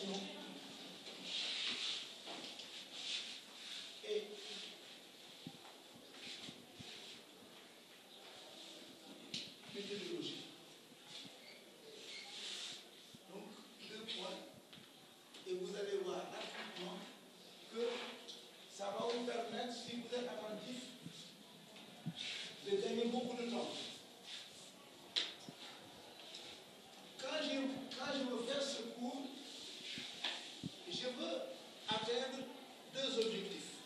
raison et méthodologie. Donc, 2 points, et vous allez voir rapidement que ça va vous permettre, si vous êtes attentif, de gagner beaucoup de temps. Quand je veux faire ce cours, je veux atteindre 2 objectifs.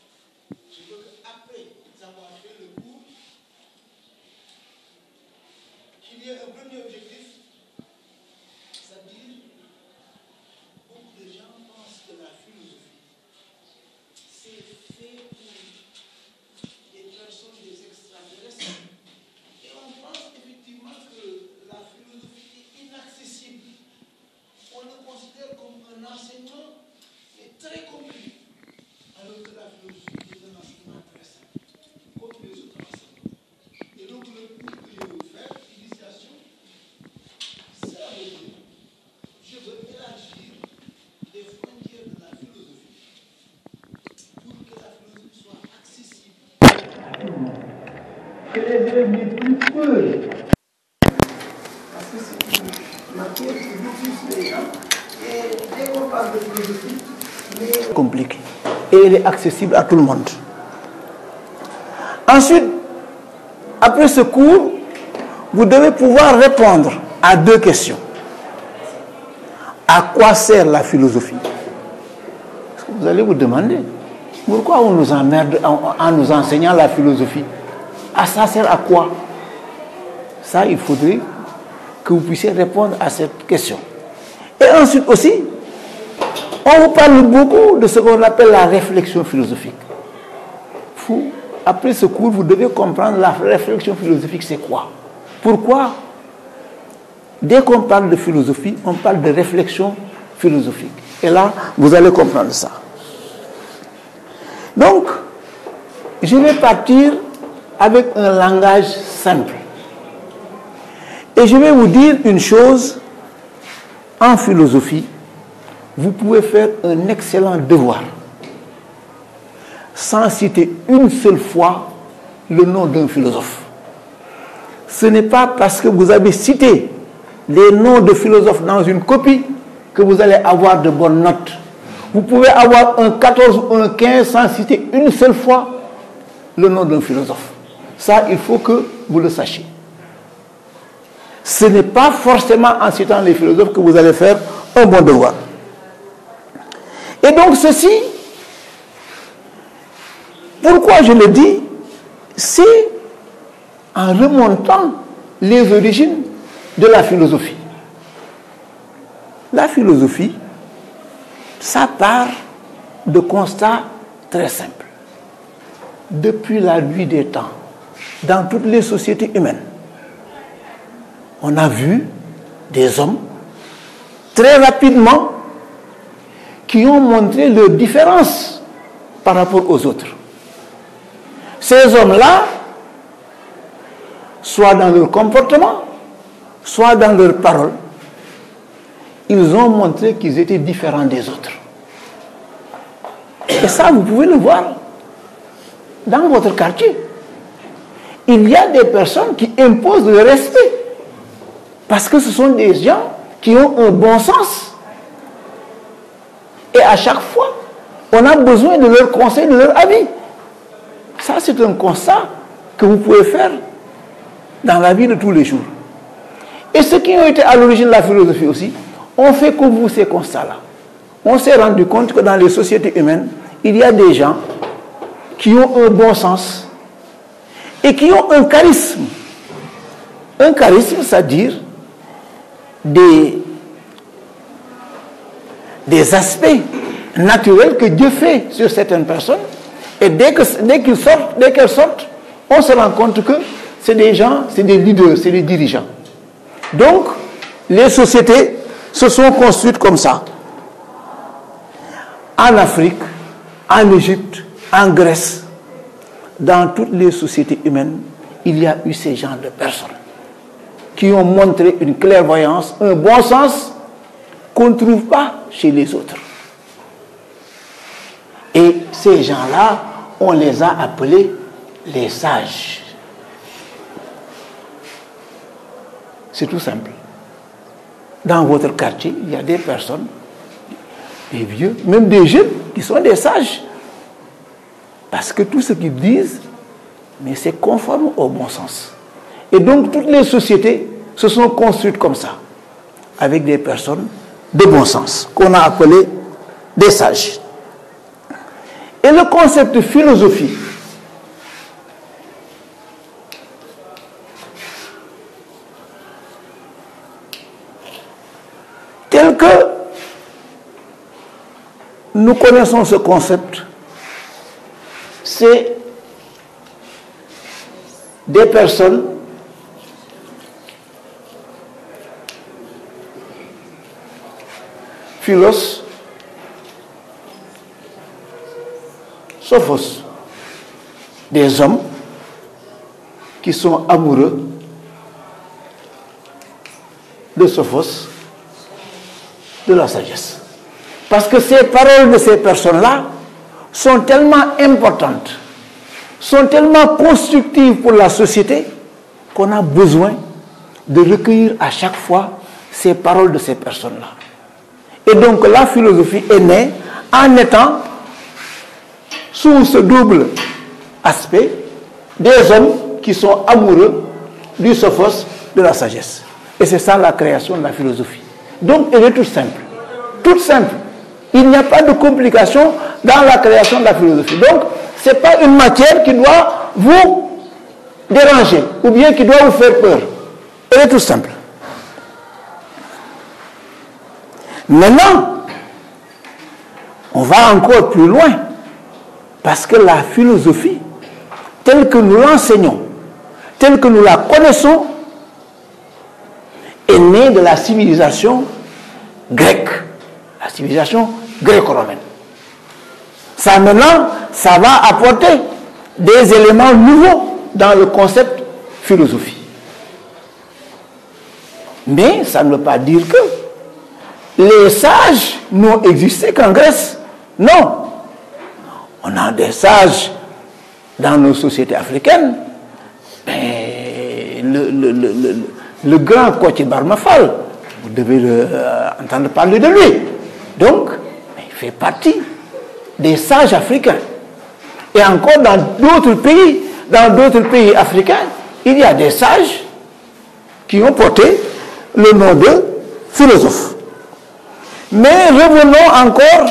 Je veux qu'après avoir fait le cours, qu'il y ait un premier objectif, c'est-à-dire, beaucoup de gens pensent que la philosophie, c'est fait pour des personnes, des extraterrestres. Et on pense effectivement que la philosophie est inaccessible. On le considère comme un enseignement très compliqué. Alors que la philosophie est un enseignement très simple, comme les autres enseignements. Et donc le cours que je veux faire, l'initiation, c'est la vérité. Je veux élargir les frontières de la philosophie pour que la philosophie soit accessible. Qu'elle est devenue plus pure. Parce que c'est une matière qui diffuse les gens. Et dès qu'on parle de philosophie, c'est compliqué. Et elle est accessible à tout le monde. Ensuite, après ce cours, vous devez pouvoir répondre à 2 questions. À quoi sert la philosophie? Parce que vous allez vous demander, pourquoi on nous emmerde en nous enseignant la philosophie? Ah, ça sert à quoi? Ça, il faudrait que vous puissiez répondre à cette question. Et ensuite aussi, on vous parle beaucoup de ce qu'on appelle la réflexion philosophique. Après ce cours, vous devez comprendre la réflexion philosophique, c'est quoi? Pourquoi? Dès qu'on parle de philosophie, on parle de réflexion philosophique. Et là, vous allez comprendre ça. Donc, je vais partir avec un langage simple. Et je vais vous dire une chose, en philosophie, vous pouvez faire un excellent devoir sans citer une seule fois le nom d'un philosophe. Ce n'est pas parce que vous avez cité les noms de philosophes dans une copie que vous allez avoir de bonnes notes. Vous pouvez avoir un 14 ou un 15 sans citer une seule fois le nom d'un philosophe. Ça, il faut que vous le sachiez. Ce n'est pas forcément en citant les philosophes que vous allez faire un bon devoir. Et donc ceci, pourquoi je le dis, c'est en remontant les origines de la philosophie. La philosophie, ça part de constats très simples. Depuis la nuit des temps, dans toutes les sociétés humaines, on a vu des hommes très rapidement qui ont montré leurs différences par rapport aux autres. Ces hommes-là, soit dans leur comportement, soit dans leurs paroles, ils ont montré qu'ils étaient différents des autres. Et ça, vous pouvez le voir dans votre quartier. Il y a des personnes qui imposent le respect parce que ce sont des gens qui ont un bon sens. Et à chaque fois, on a besoin de leur conseil, de leur avis. Ça, c'est un constat que vous pouvez faire dans la vie de tous les jours. Et ceux qui ont été à l'origine de la philosophie aussi, ont fait comme vous ces constats-là. On s'est rendu compte que dans les sociétés humaines, il y a des gens qui ont un bon sens et qui ont un charisme. Un charisme, c'est-à-dire des aspects naturels que Dieu fait sur certaines personnes. Et dès qu'elles sortent, on se rend compte que c'est des gens, c'est des leaders, c'est des dirigeants. Donc, les sociétés se sont construites comme ça. En Afrique, en Égypte, en Grèce, dans toutes les sociétés humaines, il y a eu ces genres de personnes qui ont montré une clairvoyance, un bon sens qu'on ne trouve pas chez les autres. Et ces gens-là, on les a appelés les sages. C'est tout simple. Dans votre quartier, il y a des personnes, des vieux, même des jeunes, qui sont des sages. Parce que tout ce qu'ils disent, mais c'est conforme au bon sens. Et donc, toutes les sociétés se sont construites comme ça, avec des personnes de bon sens, qu'on a appelées des sages. Et le concept de philosophie, tel que nous connaissons ce concept, c'est des personnes sophos, des hommes qui sont amoureux de Sophos, de la sagesse. Parce que ces paroles de ces personnes-là sont tellement importantes, sont tellement constructives pour la société, qu'on a besoin de recueillir à chaque fois ces paroles de ces personnes-là. Et donc la philosophie est née en étant sous ce double aspect des hommes qui sont amoureux du sophos, de la sagesse. Et c'est ça la création de la philosophie. Donc elle est toute simple. Toute simple. Il n'y a pas de complication dans la création de la philosophie. Donc ce n'est pas une matière qui doit vous déranger ou bien qui doit vous faire peur. Elle est toute simple. Maintenant, on va encore plus loin, parce que la philosophie, telle que nous l'enseignons, telle que nous la connaissons, est née de la civilisation grecque, la civilisation gréco-romaine. Ça maintenant, ça va apporter des éléments nouveaux dans le concept philosophie. Mais ça ne veut pas dire que les sages n'ont existé qu'en Grèce. Non. On a des sages dans nos sociétés africaines. Le grand Koti Barmafal, vous devez entendre parler de lui. Donc, il fait partie des sages africains. Et encore dans d'autres pays africains, il y a des sages qui ont porté le nom de philosophes. Mais revenons encore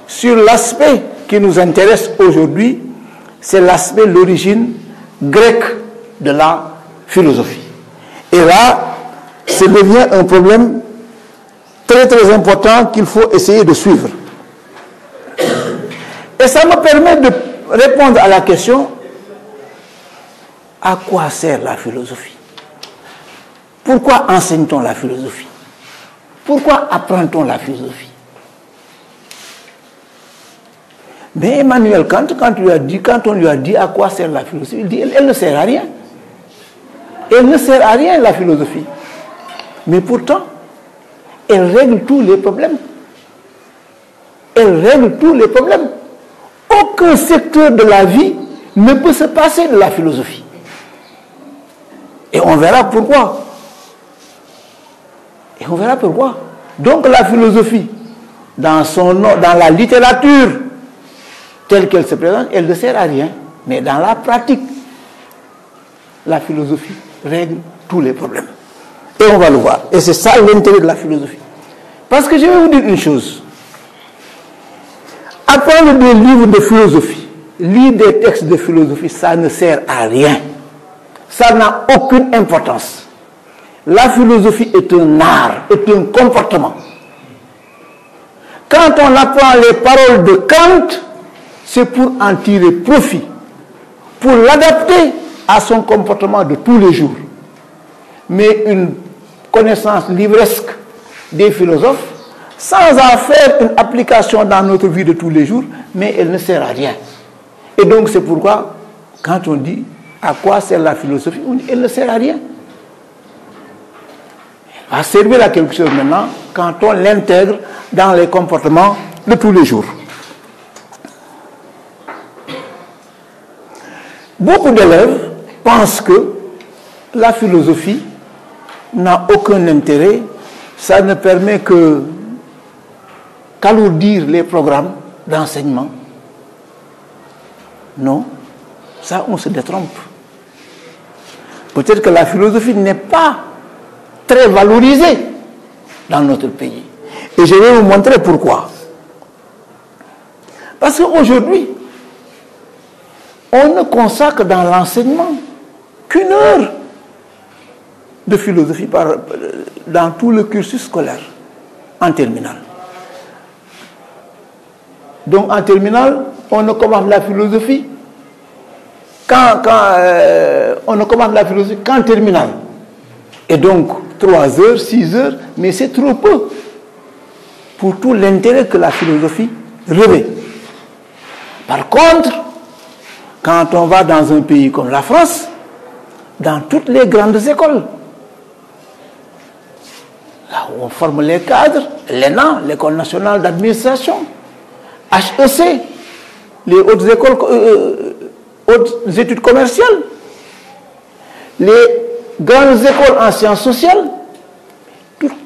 sur l'aspect qui nous intéresse aujourd'hui, c'est l'aspect, l'origine grecque de la philosophie. Et là, ça devient un problème très très important qu'il faut essayer de suivre. Et ça me permet de répondre à la question, à quoi sert la philosophie? Pourquoi enseigne-t-on la philosophie? Pourquoi apprend-on la philosophie? Mais Emmanuel Kant, quand on lui a dit à quoi sert la philosophie, il dit elle ne sert à rien. Elle ne sert à rien, la philosophie. Mais pourtant, elle règle tous les problèmes. Elle règle tous les problèmes. Aucun secteur de la vie ne peut se passer de la philosophie. Et on verra pourquoi. Et on verra pourquoi. Donc la philosophie, dans la littérature telle qu'elle se présente, elle ne sert à rien. Mais dans la pratique, la philosophie règle tous les problèmes. Et on va le voir. Et c'est ça l'intérêt de la philosophie. Parce que je vais vous dire une chose. Apprendre des livres de philosophie, lire des textes de philosophie, ça ne sert à rien. Ça n'a aucune importance. La philosophie est un art, est un comportement. Quand on apprend les paroles de Kant, c'est pour en tirer profit, pour l'adapter à son comportement de tous les jours. Mais une connaissance livresque des philosophes, sans en faire une application dans notre vie de tous les jours, mais elle ne sert à rien. Et donc c'est pourquoi, quand on dit à quoi sert la philosophie, on dit elle ne sert à rien. va servir à quelque chose maintenant quand on l'intègre dans les comportements de tous les jours. Beaucoup d'élèves pensent que la philosophie n'a aucun intérêt, ça ne permet qu'alourdir les programmes d'enseignement. Non, ça on se détrompe. Peut-être que la philosophie n'est pas très valorisée dans notre pays. Et je vais vous montrer pourquoi. Parce qu'aujourd'hui, on ne consacre dans l'enseignement qu'une heure de philosophie dans tout le cursus scolaire, en terminale. Donc en terminale, on ne commence la philosophie on ne commence la philosophie qu'en terminale. Et donc 3 heures, 6 heures, mais c'est trop peu pour tout l'intérêt que la philosophie revêt. Par contre, quand on va dans un pays comme la France, dans toutes les grandes écoles, là où on forme les cadres, l'ENA, l'École nationale d'administration, HEC, les hautes études commerciales, les grandes écoles en sciences sociales,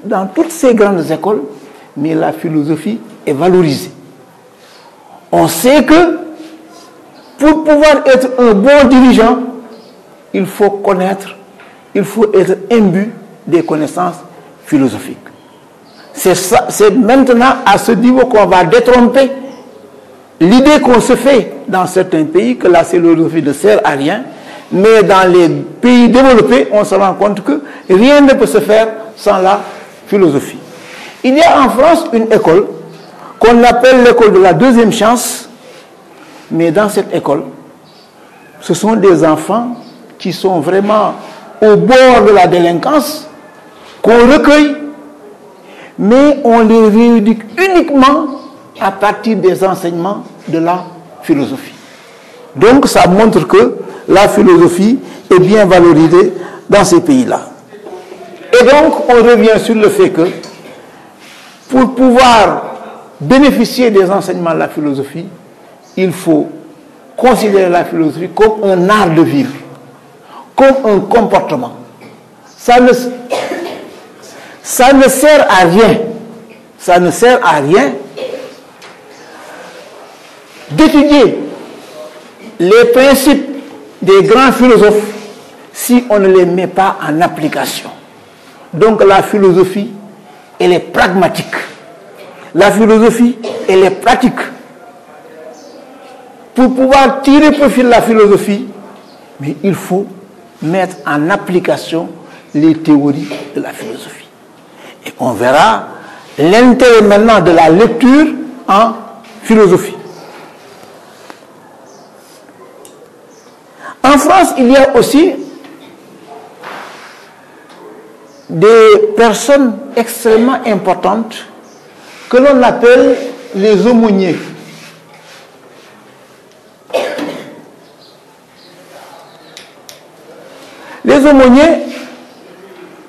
dans toutes ces grandes écoles, mais la philosophie est valorisée. On sait que pour pouvoir être un bon dirigeant, il faut connaître, il faut être imbu des connaissances philosophiques. C'est maintenant à ce niveau qu'on va détromper l'idée qu'on se fait dans certains pays que la philosophie ne sert à rien, mais dans les pays développés, on se rend compte que rien ne peut se faire sans la philosophie. Il y a en France une école qu'on appelle l'école de la deuxième chance, mais dans cette école, ce sont des enfants qui sont vraiment au bord de la délinquance, qu'on recueille, mais on les rééduque uniquement à partir des enseignements de la philosophie. Donc ça montre que la philosophie est bien valorisée dans ces pays-là. Et donc on revient sur le fait que pour pouvoir bénéficier des enseignements de la philosophie, il faut considérer la philosophie comme un art de vivre, comme un comportement. Ça ne sert à rien. Ça ne sert à rien d'étudier les principes des grands philosophes si on ne les met pas en application. Donc la philosophie, elle est pragmatique. La philosophie, elle est pratique. Pour pouvoir tirer profit de la philosophie, mais il faut mettre en application les théories de la philosophie. Et on verra l'intérêt maintenant de la lecture en philosophie. En France, il y a aussi des personnes extrêmement importantes que l'on appelle les aumôniers. Les aumôniers,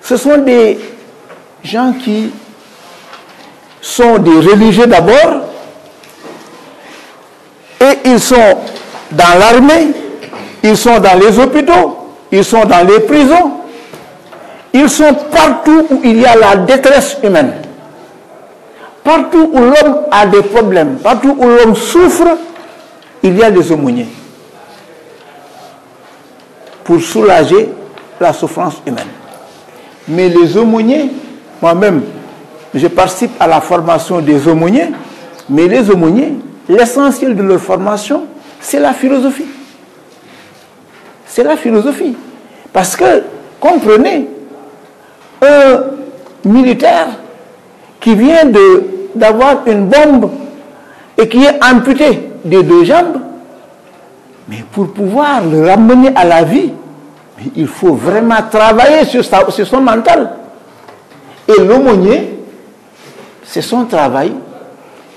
ce sont des gens qui sont des religieux d'abord, et ils sont dans l'armée, ils sont dans les hôpitaux, ils sont dans les prisons, ils sont partout où il y a la détresse humaine. Partout où l'homme a des problèmes, partout où l'homme souffre, il y a des aumôniers pour soulager la souffrance humaine. Mais les aumôniers, moi-même, je participe à la formation des aumôniers, mais les aumôniers, l'essentiel de leur formation, c'est la philosophie. C'est la philosophie. Parce que, comprenez, un militaire qui vient d'avoir une bombe et qui est amputé des 2 jambes, mais pour pouvoir le ramener à la vie, il faut vraiment travailler sur son mental. Et l'aumônier, c'est son travail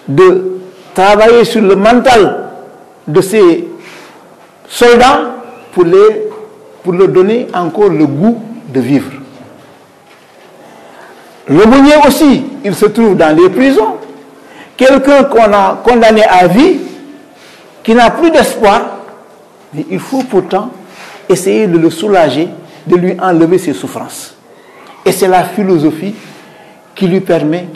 de travailler sur le mental de ces soldats pour leur donner encore le goût de vivre. L'aumônier aussi, il se trouve dans les prisons. Quelqu'un qu'on a condamné à vie, qui n'a plus d'espoir, mais il faut pourtant essayer de le soulager, de lui enlever ses souffrances. Et c'est la philosophie qui permet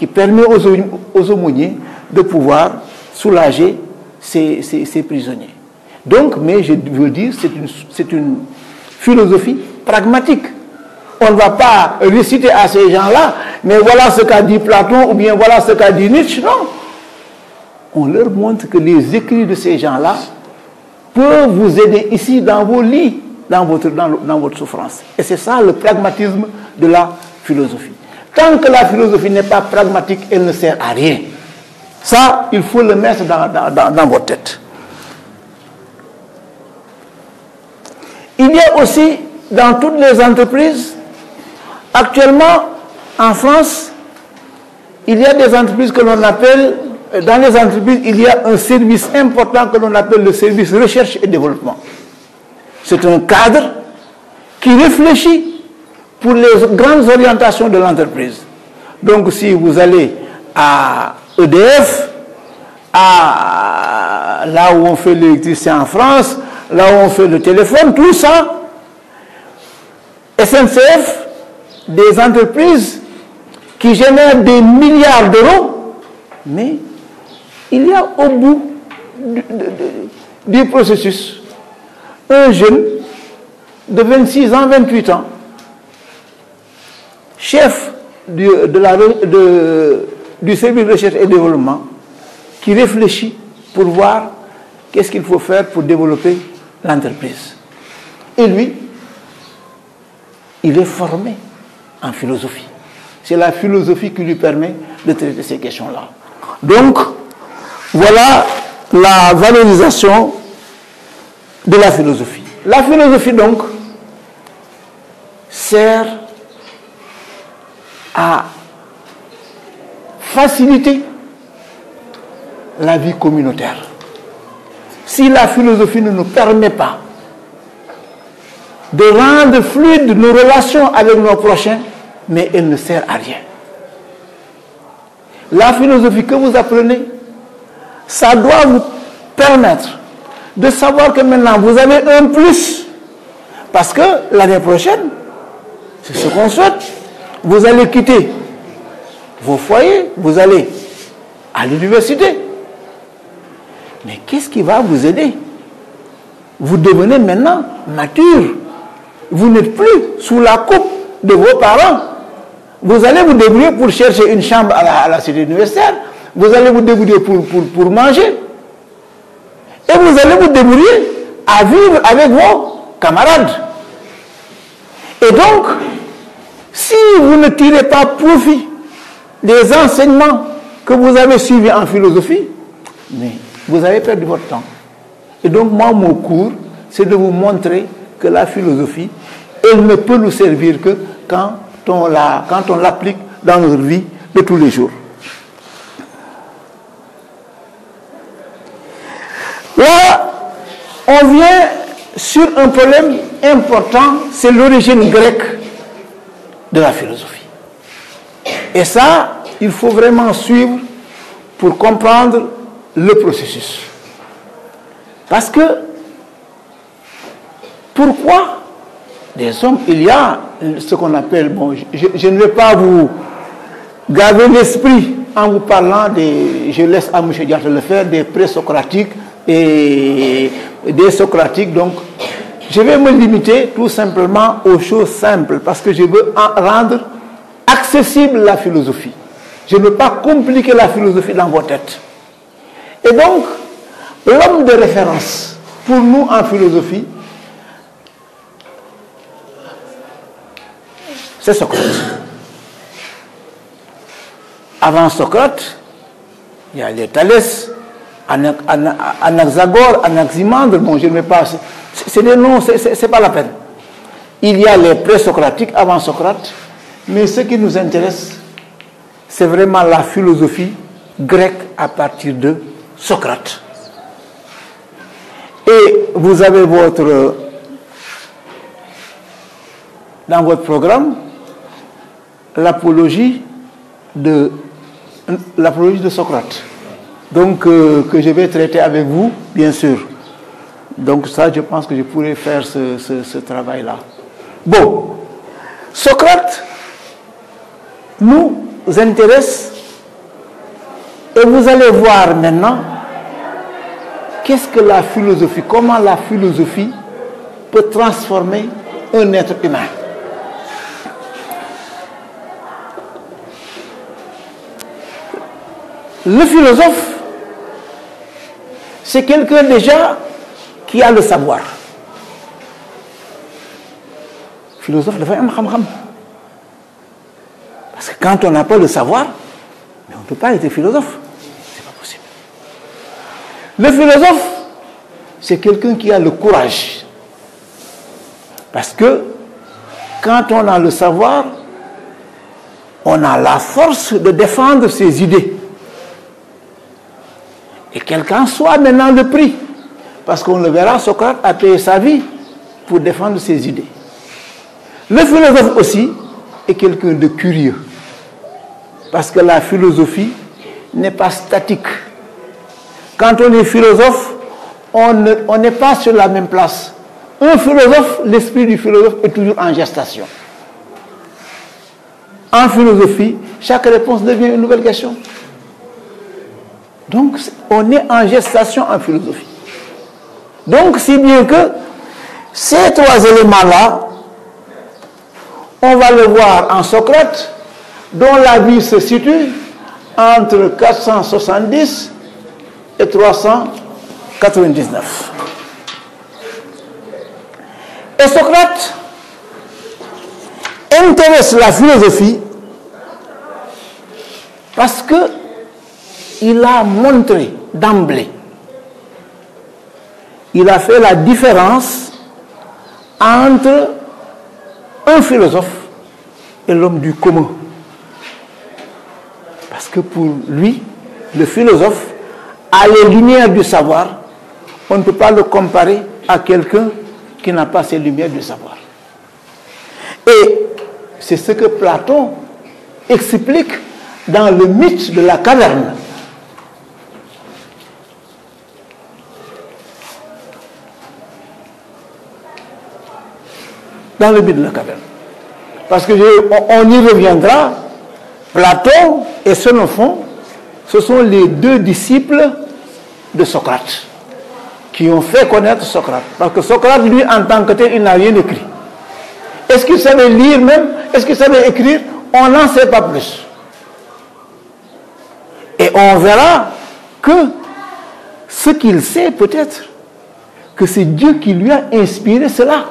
aux aumôniers de pouvoir soulager ces prisonniers. Donc, mais je veux dire, c'est une philosophie pragmatique. On ne va pas réciter à ces gens-là, mais voilà ce qu'a dit Platon, ou bien voilà ce qu'a dit Nietzsche, non. On leur montre que les écrits de ces gens-là peuvent vous aider ici dans vos lits, dans votre souffrance. Et c'est ça le pragmatisme de la philosophie. Tant que la philosophie n'est pas pragmatique, elle ne sert à rien. Ça, il faut le mettre dans votre tête. Il y a aussi, dans toutes les entreprises, actuellement, en France, il y a des entreprises que l'on appelle, dans les entreprises, il y a un service important que l'on appelle le service recherche et développement. C'est un cadre qui réfléchit pour les grandes orientations de l'entreprise. Donc, si vous allez à EDF, là où on fait l'électricité en France, là où on fait le téléphone, tout ça, SNCF, des entreprises qui génèrent des milliards d'euros, mais il y a au bout du processus un jeune de 26 ans, 28 ans, chef du service de recherche et développement, qui réfléchit pour voir qu'est-ce qu'il faut faire pour développer l'entreprise. Et lui, il est formé en philosophie. C'est la philosophie qui lui permet de traiter ces questions-là. Donc, voilà la valorisation de la philosophie. La philosophie, donc, sert à faciliter la vie communautaire. Si la philosophie ne nous permet pas de rendre fluides nos relations avec nos prochains, mais elle ne sert à rien. La philosophie que vous apprenez, ça doit vous permettre de savoir que maintenant vous avez un plus. Parce que l'année prochaine, c'est ce qu'on souhaite, vous allez quitter vos foyers, vous allez à l'université. Mais qu'est-ce qui va vous aider? Vous devenez maintenant mature. Vous n'êtes plus sous la coupe de vos parents. Vous allez vous débrouiller pour chercher une chambre à la cité universitaire. Vous allez vous débrouiller pour manger. Et vous allez vous débrouiller à vivre avec vos camarades. Et donc, si vous ne tirez pas profit des enseignements que vous avez suivis en philosophie, mais vous avez perdu votre temps. Et donc, moi, mon cours, c'est de vous montrer que la philosophie, elle ne peut nous servir que quand on l'applique dans notre vie de tous les jours. Là, on vient sur un problème important, c'est l'origine grecque de la philosophie. Et ça, il faut vraiment suivre pour comprendre le processus. Parce que, pourquoi des hommes, il y a ce qu'on appelle, bon, je ne vais pas vous gaver l'esprit en vous parlant je laisse à M. Diatta le faire, des présocratiques et des socratiques, donc je vais me limiter tout simplement aux choses simples, parce que je veux rendre accessible la philosophie. Je ne veux pas compliquer la philosophie dans vos têtes. Et donc, l'homme de référence pour nous en philosophie, c'est Socrate. Avant Socrate, il y a les Thalès, Anaxagore, Anaximandre, bon, je ne vais pas. C'est des noms, c'est pas la peine. Il y a les présocratiques avant Socrate, mais ce qui nous intéresse, c'est vraiment la philosophie grecque à partir de Socrate. Et vous avez dans votre programme, l'apologie de l'apologie de Socrate, donc que je vais traiter avec vous, bien sûr. Donc ça, je pense que je pourrais faire ce travail-là. Bon, Socrate nous intéresse et vous allez voir maintenant qu'est-ce que la philosophie, comment la philosophie peut transformer un être humain. Le philosophe, c'est quelqu'un déjà qui a le savoir. Le philosophe devait être xam-xam. Parce que quand on n'a pas le savoir, mais on ne peut pas être philosophe. C'est pas possible. Le philosophe, c'est quelqu'un qui a le courage. Parce que quand on a le savoir, on a la force de défendre ses idées. Et quel qu'en soit maintenant le prix, parce qu'on le verra, Socrate a payé sa vie pour défendre ses idées. Le philosophe aussi est quelqu'un de curieux, parce que la philosophie n'est pas statique. Quand on est philosophe, on n'est pas sur la même place. Un philosophe, l'esprit du philosophe est toujours en gestation. En philosophie, chaque réponse devient une nouvelle question. Donc, on est en gestation en philosophie. Donc, si bien que ces trois éléments-là, on va le voir en Socrate, dont la vie se situe entre 470 et 399. Et Socrate intéresse la philosophie parce que il a montré d'emblée, il a fait la différence entre un philosophe et l'homme du commun. Parce que pour lui, le philosophe, à les lumières du savoir, on ne peut pas le comparer à quelqu'un qui n'a pas ces lumières du savoir. Et c'est ce que Platon explique dans le mythe de la caverne. Dans le mythe de la caverne. Parce que on y reviendra, Platon et Xénophon, ce sont les deux disciples de Socrate qui ont fait connaître Socrate. Parce que Socrate, lui, en tant que tel, il n'a rien écrit. Est-ce qu'il savait lire même? Est-ce qu'il savait écrire? On n'en sait pas plus. Et on verra que ce qu'il sait peut-être, que c'est Dieu qui lui a inspiré cela.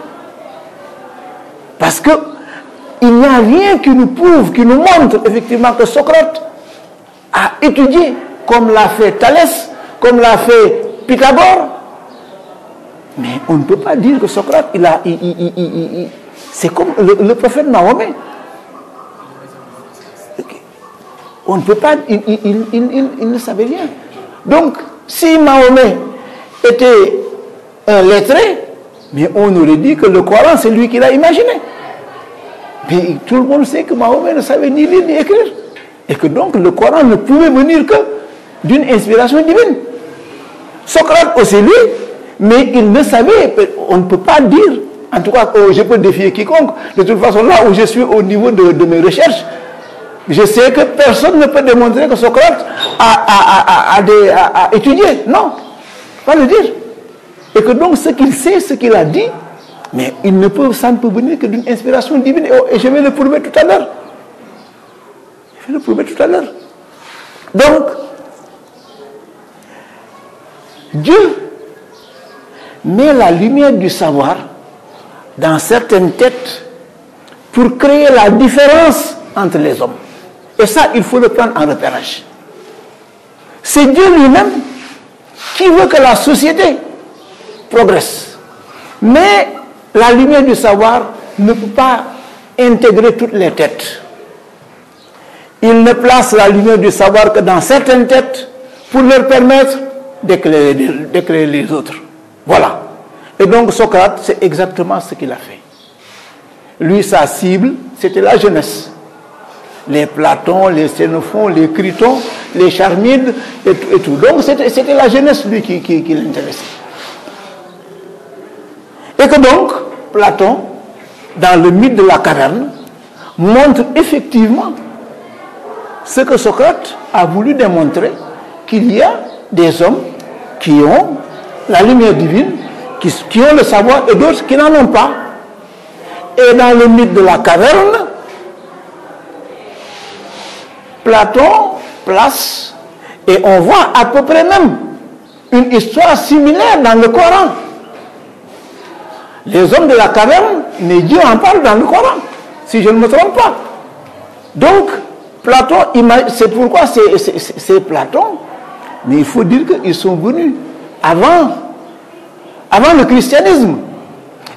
Parce que il n'y a rien qui nous prouve, qui nous montre effectivement que Socrate a étudié, comme l'a fait Thalès, comme l'a fait Pythagore. Mais on ne peut pas dire que Socrate, c'est comme le prophète Mahomet. On ne peut pas, il ne savait rien. Donc, si Mahomet était un lettré, mais on aurait dit que le Coran, c'est lui qui l'a imaginé. Mais tout le monde sait que Mahomet ne savait ni lire ni écrire. Et que donc le Coran ne pouvait venir que d'une inspiration divine. Socrate aussi lui, mais il ne savait, on ne peut pas dire, en tout cas, je peux défier quiconque. De toute façon, là où je suis au niveau de mes recherches, je sais que personne ne peut démontrer que Socrate a étudié. Non, pas le dire. Et que donc ce qu'il sait, ce qu'il a dit, mais ça ne peut venir que d'une inspiration divine. Et je vais le prouver tout à l'heure. Je vais le prouver tout à l'heure. Donc, Dieu met la lumière du savoir dans certaines têtes pour créer la différence entre les hommes. Et ça, il faut le prendre en repérage. C'est Dieu lui-même qui veut que la société progresse. Mais la lumière du savoir ne peut pas intégrer toutes les têtes. Il ne place la lumière du savoir que dans certaines têtes pour leur permettre d'éclairer les autres. Voilà. Et donc Socrate, c'est exactement ce qu'il a fait. Lui, sa cible, c'était la jeunesse. les Platons, les Xénophons, les Critons, les Charmides et tout. Donc c'était la jeunesse, lui, qui l'intéressait. Et que donc, Platon, dans le mythe de la caverne, montre effectivement ce que Socrate a voulu démontrer, qu'il y a des hommes qui ont la lumière divine, qui ont le savoir, et d'autres qui n'en ont pas. Et dans le mythe de la caverne, Platon place, et on voit à peu près même une histoire similaire dans le Coran. Les hommes de la caverne, mais Dieu en parle dans le Coran, si je ne me trompe pas. Donc, Platon, c'est pourquoi c'est Platon, mais il faut dire qu'ils sont venus avant le christianisme.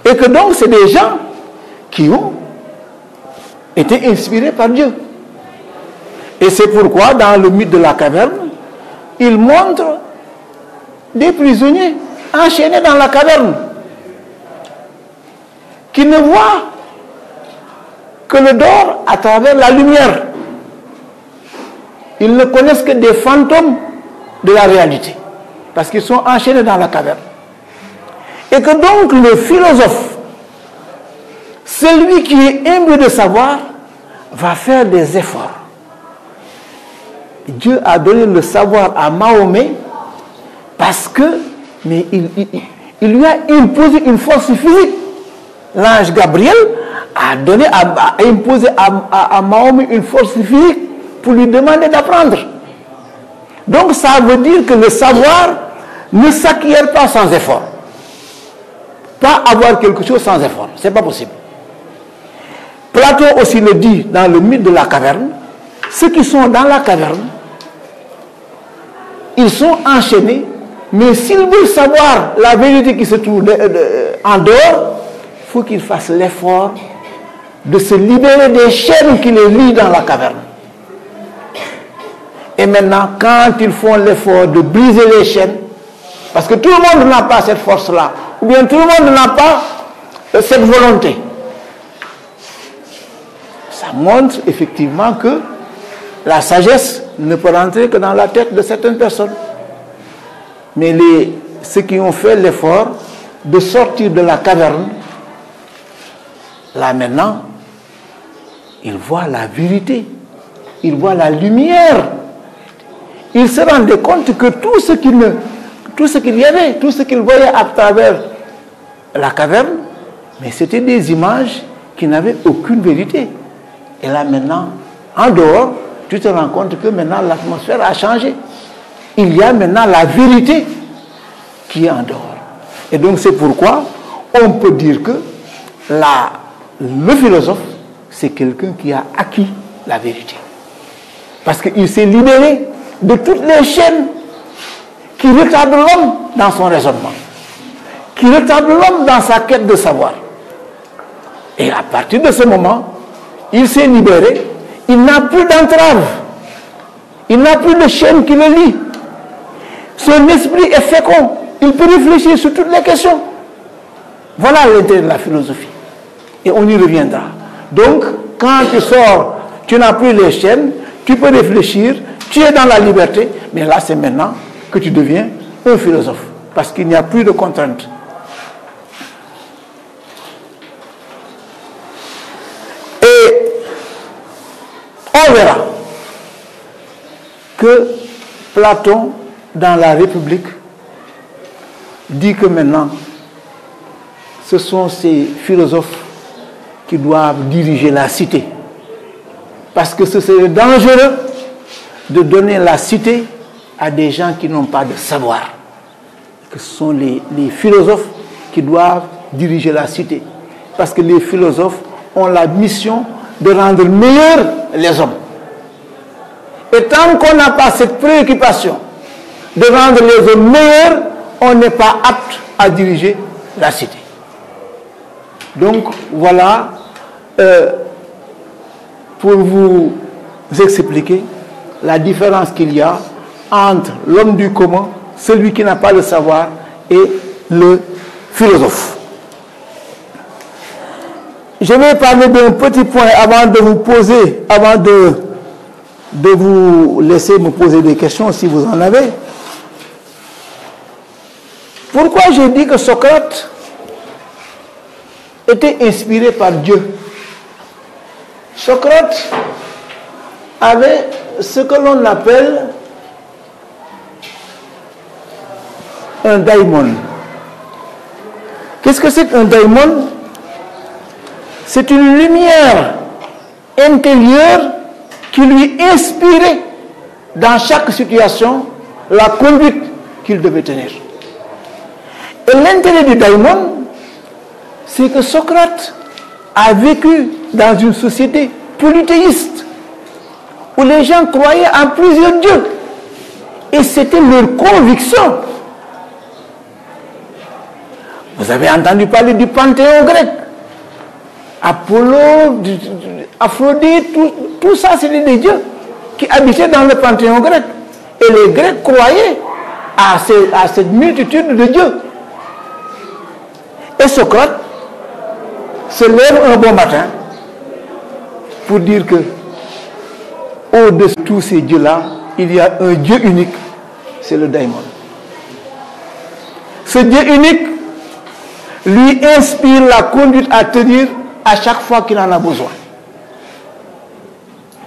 Et que donc, c'est des gens qui ont été inspirés par Dieu. Et c'est pourquoi, dans le mythe de la caverne, il montre des prisonniers enchaînés dans la caverne, qui ne voient que le dehors à travers la lumière. Ils ne connaissent que des fantômes de la réalité, parce qu'ils sont enchaînés dans la caverne. Et que donc le philosophe, celui qui est imbu de savoir, va faire des efforts. Dieu a donné le savoir à Mahomet parce que, mais il lui a imposé une force physique. L'ange Gabriel a imposé à Mahomet une force physique pour lui demander d'apprendre. Donc ça veut dire que le savoir ne s'acquiert pas sans effort. Pas avoir quelque chose sans effort, c'est pas possible. Platon aussi le dit dans le mythe de la caverne. Ceux qui sont dans la caverne, ils sont enchaînés, mais s'ils veulent savoir la vérité qui se trouve en dehors, il faut qu'ils fassent l'effort de se libérer des chaînes qui les lient dans la caverne. Et maintenant, quand ils font l'effort de briser les chaînes, parce que tout le monde n'a pas cette force-là, ou bien tout le monde n'a pas cette volonté, ça montre effectivement que la sagesse ne peut rentrer que dans la tête de certaines personnes. Mais ceux qui ont fait l'effort de sortir de la caverne, là maintenant, ils voient la vérité, ils voient la lumière. Ils se rendaient compte que tout ce qu'il y avait, tout ce qu'ils voyaient à travers la caverne, mais c'était des images qui n'avaient aucune vérité. Et là maintenant, en dehors, tu te rends compte que maintenant l'atmosphère a changé. Il y a maintenant la vérité qui est en dehors. Et donc c'est pourquoi on peut dire que le philosophe, c'est quelqu'un qui a acquis la vérité. Parce qu'il s'est libéré de toutes les chaînes qui retardent l'homme dans son raisonnement, qui retardent l'homme dans sa quête de savoir. Et à partir de ce moment, il s'est libéré, il n'a plus d'entrave, il n'a plus de chaîne qui le lie. Son esprit est fécond, il peut réfléchir sur toutes les questions. Voilà l'intérêt de la philosophie. Et on y reviendra. Donc, quand tu sors, tu n'as plus les chaînes, tu peux réfléchir, tu es dans la liberté, mais là c'est maintenant que tu deviens un philosophe, parce qu'il n'y a plus de contraintes. Et on verra que Platon, dans la République, dit que maintenant, ce sont ces philosophes qui doivent diriger la cité. Parce que ce serait dangereux de donner la cité à des gens qui n'ont pas de savoir. Que ce sont les philosophes qui doivent diriger la cité. Parce que les philosophes ont la mission de rendre meilleurs les hommes. Et tant qu'on n'a pas cette préoccupation de rendre les hommes meilleurs, on n'est pas apte à diriger la cité. Donc voilà, pour vous expliquer la différence qu'il y a entre l'homme du commun, celui qui n'a pas le savoir, et le philosophe. je vais parler d'un petit point avant de vous poser, avant de vous laisser me poser des questions si vous en avez. Pourquoi j'ai dit que Socrate était inspiré par Dieu? Socrate avait ce que l'on appelle un daimon. Qu'est-ce que c'est qu'un daimon? C'est une lumière intérieure qui lui inspirait dans chaque situation la conduite qu'il devait tenir. Et l'intérêt du daimon, c'est que Socrate a vécu dans une société polythéiste où les gens croyaient en plusieurs dieux. Et c'était leur conviction. Vous avez entendu parler du panthéon grec. Apollo, Aphrodite, tout ça, c'était des dieux qui habitaient dans le panthéon grec. Et les Grecs croyaient à cette multitude de dieux. Et Socrate se lève un bon matin pour dire que au-dessus de tous ces dieux-là, il y a un Dieu unique, c'est le daimon. Ce Dieu unique lui inspire la conduite à tenir à chaque fois qu'il en a besoin.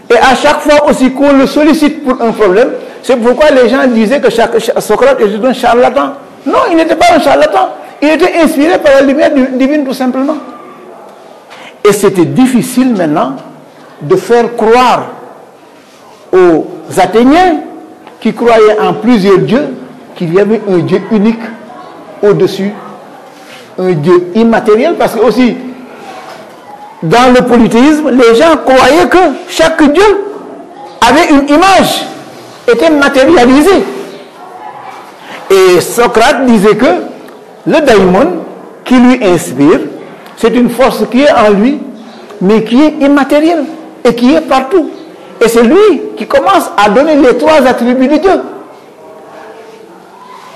Et à chaque fois aussi qu'on le sollicite pour un problème, c'est pourquoi les gens disaient que Socrate était un charlatan. Non, il n'était pas un charlatan. Il était inspiré par la lumière divine tout simplement. Et c'était difficile maintenant de faire croire aux Athéniens qui croyaient en plusieurs dieux qu'il y avait un Dieu unique au-dessus, un Dieu immatériel, parce que aussi dans le polythéisme, les gens croyaient que chaque Dieu avait une image, était matérialisé. Et Socrate disait que le daimon qui lui inspire, c'est une force qui est en lui, mais qui est immatérielle et qui est partout. Et c'est lui qui commence à donner les trois attributs de Dieu.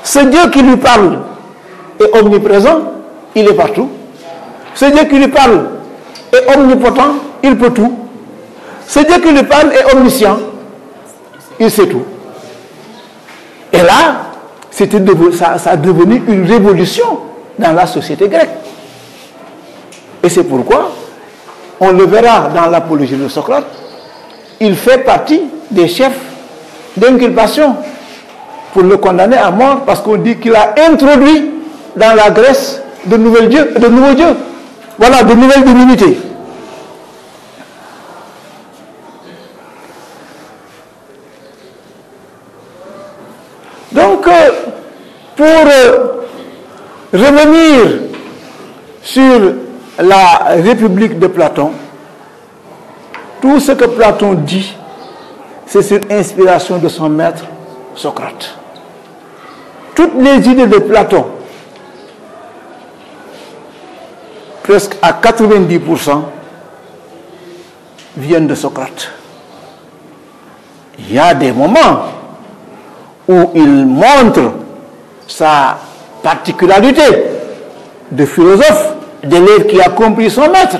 Ce Dieu qui lui parle est omniprésent, il est partout. Ce Dieu qui lui parle est omnipotent, il peut tout. Ce Dieu qui lui parle est omniscient, il sait tout. Et là, ça a devenu une révolution dans la société grecque. Et c'est pourquoi, on le verra dans l'apologie de Socrate, il fait partie des chefs d'inculpation pour le condamner à mort parce qu'on dit qu'il a introduit dans la Grèce de nouveaux dieux. Voilà, de nouvelles divinités. Donc, pour revenir sur la République de Platon, tout ce que Platon dit, c'est sur inspiration de son maître Socrate. Toutes les idées de Platon, presque à 90%, viennent de Socrate. Il y a des moments où il montre sa particularité de philosophe, d'élève qui a compris son maître.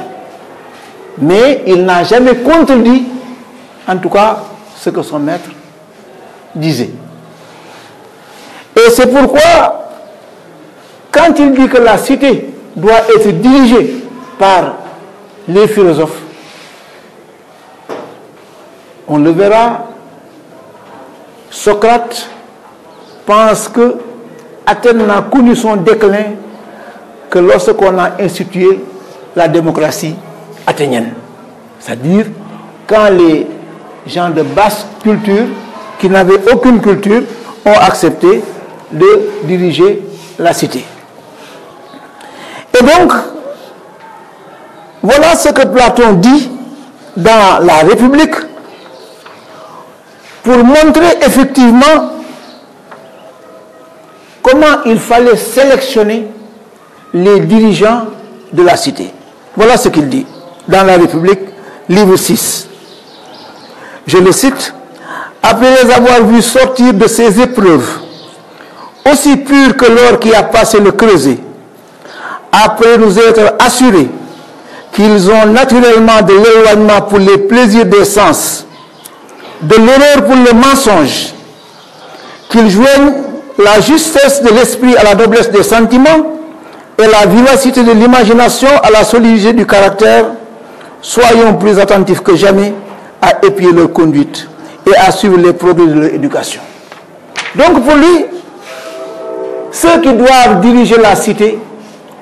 Mais il n'a jamais contredit, en tout cas, ce que son maître disait. Et c'est pourquoi, quand il dit que la cité doit être dirigée par les philosophes, on le verra, Socrate pense que Athènes n'a connu son déclin que lorsqu'on a institué la démocratie athénienne. C'est-à-dire quand les gens de basse culture, qui n'avaient aucune culture, ont accepté de diriger la cité. Et donc, voilà ce que Platon dit dans la République pour montrer effectivement comment il fallait sélectionner les dirigeants de la cité. Voilà ce qu'il dit dans la République, livre 6. Je le cite. « Après les avoir vus sortir de ces épreuves, aussi pures que l'or qui a passé le creuset, après nous être assurés qu'ils ont naturellement de l'éloignement pour les plaisirs des sens, de l'erreur pour le mensonge, qu'ils joignent la justesse de l'esprit à la noblesse des sentiments et la vivacité de l'imagination à la solidité du caractère, soyons plus attentifs que jamais à épier leur conduite et à suivre les progrès de leur éducation. Donc pour lui, ceux qui doivent diriger la cité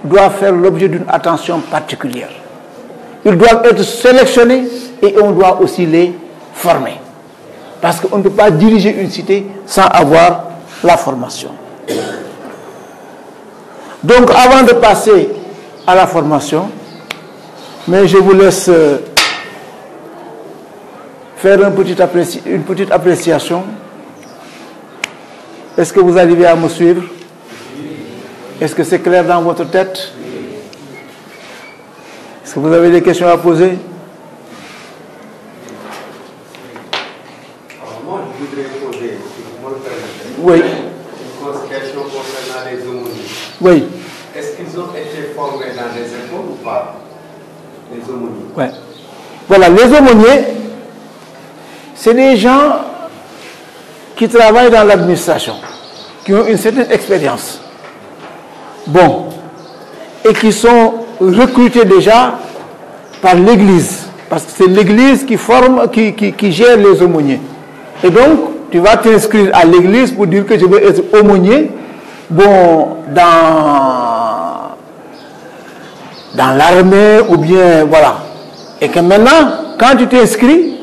doivent faire l'objet d'une attention particulière. Ils doivent être sélectionnés et on doit aussi les former. Parce qu'on ne peut pas diriger une cité sans avoir la formation. Donc avant de passer à la formation, mais je vous laisse faire une petite appréciation. Est-ce que vous arrivez à me suivre? Est-ce que c'est clair dans votre tête? Est-ce que vous avez des questions à poser? Alors moi, je voudrais poser, si vous me le permettez, Oui. une question concernant les aumôniers. Oui. Est-ce qu'ils ont été formés dans des écoles ou pas, les aumôniers? Ouais. Voilà, les aumôniers, c'est des gens qui travaillent dans l'administration, qui ont une certaine expérience. Bon. Et qui sont recrutés déjà par l'Église. Parce que c'est l'Église qui forme, qui gère les aumôniers. Et donc, tu vas t'inscrire à l'Église pour dire que je veux être aumônier. Bon, dans l'armée ou bien, voilà. Et que maintenant, quand tu t'inscris,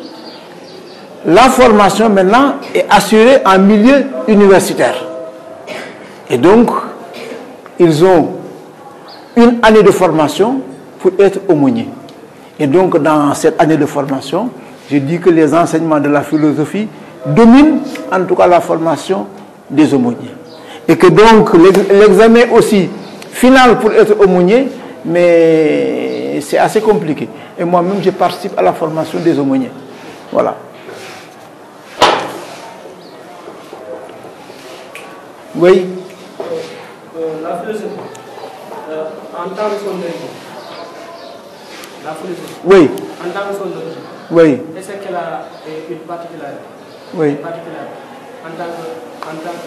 la formation maintenant est assurée en milieu universitaire. Et donc, ils ont une année de formation pour être aumônier. Et donc, dans cette année de formation, je dis que les enseignements de la philosophie dominent en tout cas la formation des aumôniers. Et que donc, l'examen aussi final pour être aumônier, mais c'est assez compliqué. Et moi-même, je participe à la formation des aumôniers. Voilà. Oui. La philosophie, en tant que son origine, la philosophie, Oui. en tant que son origine, Oui. est-ce qu'elle a une particularité? Oui. Une particularité en tant que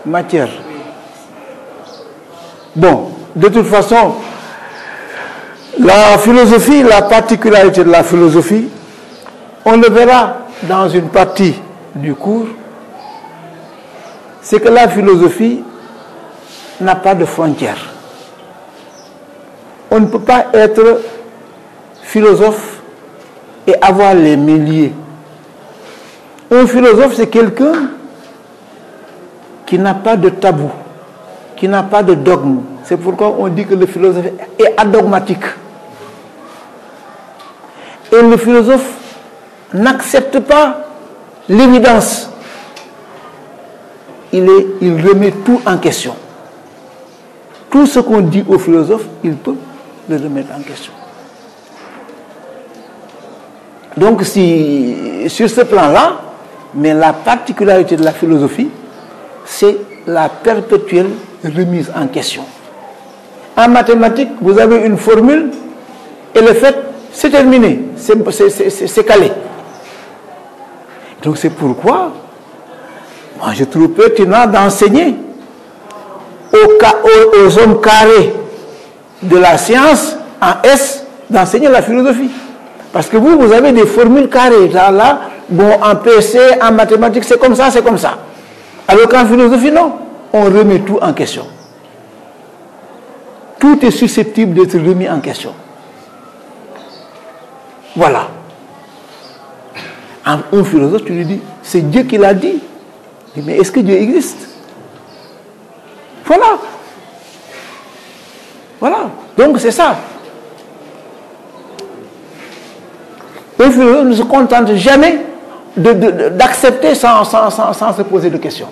Matière. oui. Bon, de toute façon, la philosophie, la particularité de la philosophie, on le verra dans une partie du cours, c'est que la philosophie n'a pas de frontières. On ne peut pas être philosophe et avoir les mains liées. Un philosophe, c'est quelqu'un qui n'a pas de tabou, qui n'a pas de dogme. C'est pourquoi on dit que le philosophe est adogmatique. Et le philosophe n'accepte pas l'évidence. Il remet tout en question. Tout ce qu'on dit au philosophe, il peut le remettre en question. Donc, sur ce plan-là, mais la particularité de la philosophie, c'est la perpétuelle remise en question. En mathématiques, vous avez une formule et le fait, c'est terminé, c'est calé. Donc c'est pourquoi moi je trouve pertinent d'enseigner aux hommes carrés de la science en S, d'enseigner la philosophie. Parce que vous avez des formules carrées. Là, bon, en PC, en mathématiques, c'est comme ça, c'est comme ça. Alors qu'en philosophie, non. On remet tout en question. Tout est susceptible d'être remis en question. Voilà. Un philosophe, tu lui dis, c'est Dieu qui l'a dit. Il dit, mais est-ce que Dieu existe? Voilà. Voilà. Donc c'est ça. Un philosophe ne se contente jamais d'accepter sans se poser de questions.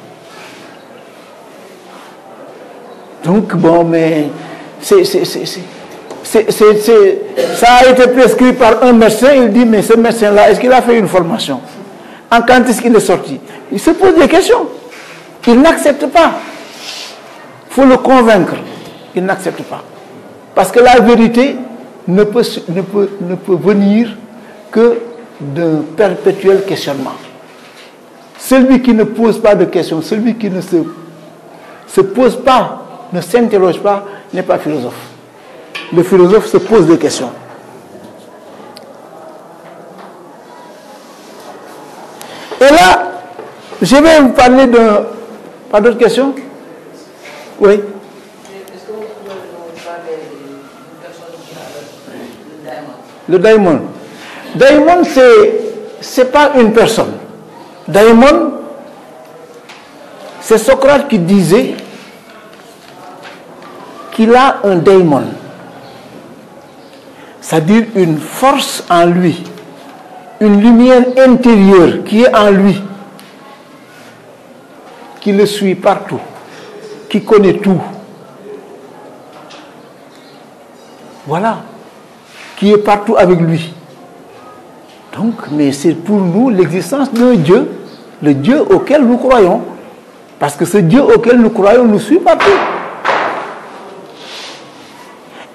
Donc, bon, mais ça a été prescrit par un médecin. Il dit, mais ce médecin-là, est-ce qu'il a fait une formation? Quand est-ce qu'il est sorti? Il se pose des questions. Il n'accepte pas. Il faut le convaincre. Il n'accepte pas. Parce que la vérité ne peut venir que d'un perpétuel questionnement. Celui qui ne pose pas de questions, celui qui ne se pose pas, ne s'interroge pas, n'est pas philosophe. Le philosophe se pose des questions. Et là, je vais vous parler d'un... Pas d'autres questions? Oui. Est-ce que vous pouvez nous parler d'une personne qui a le daimon? Le daimon. Daimon, c'est pas une personne. Daimon, c'est Socrate qui disait qu'il a un daimon. C'est-à-dire une force en lui, une lumière intérieure qui est en lui, qui le suit partout, qui connaît tout. Voilà, qui est partout avec lui. Donc, mais c'est pour nous l'existence d'un Dieu, le Dieu auquel nous croyons. Parce que ce Dieu auquel nous croyons nous suit partout.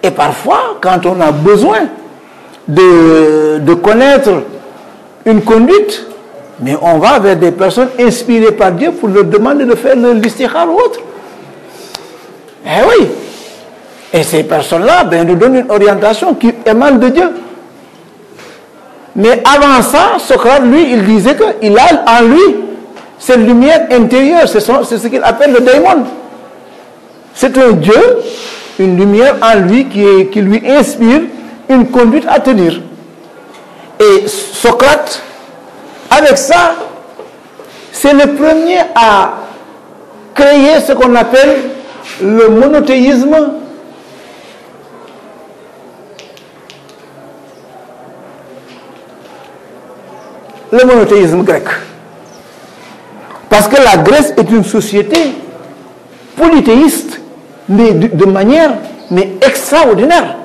Et parfois, quand on a besoin de connaître une conduite, mais on va vers des personnes inspirées par Dieu pour leur demander de faire le l'istikhara ou autre. Eh oui. Et ces personnes-là, nous donnent une orientation qui émane de Dieu. Mais avant ça, Socrate, lui, il disait qu'il a en lui cette lumière intérieure, c'est ce qu'il appelle le daimon. C'est un Dieu, une lumière en lui qui lui inspire une conduite à tenir. Et Socrate, avec ça, c'est le premier à créer ce qu'on appelle le monothéisme. Le monothéisme grec. Parce que la Grèce est une société polythéiste, mais de manière extraordinaire.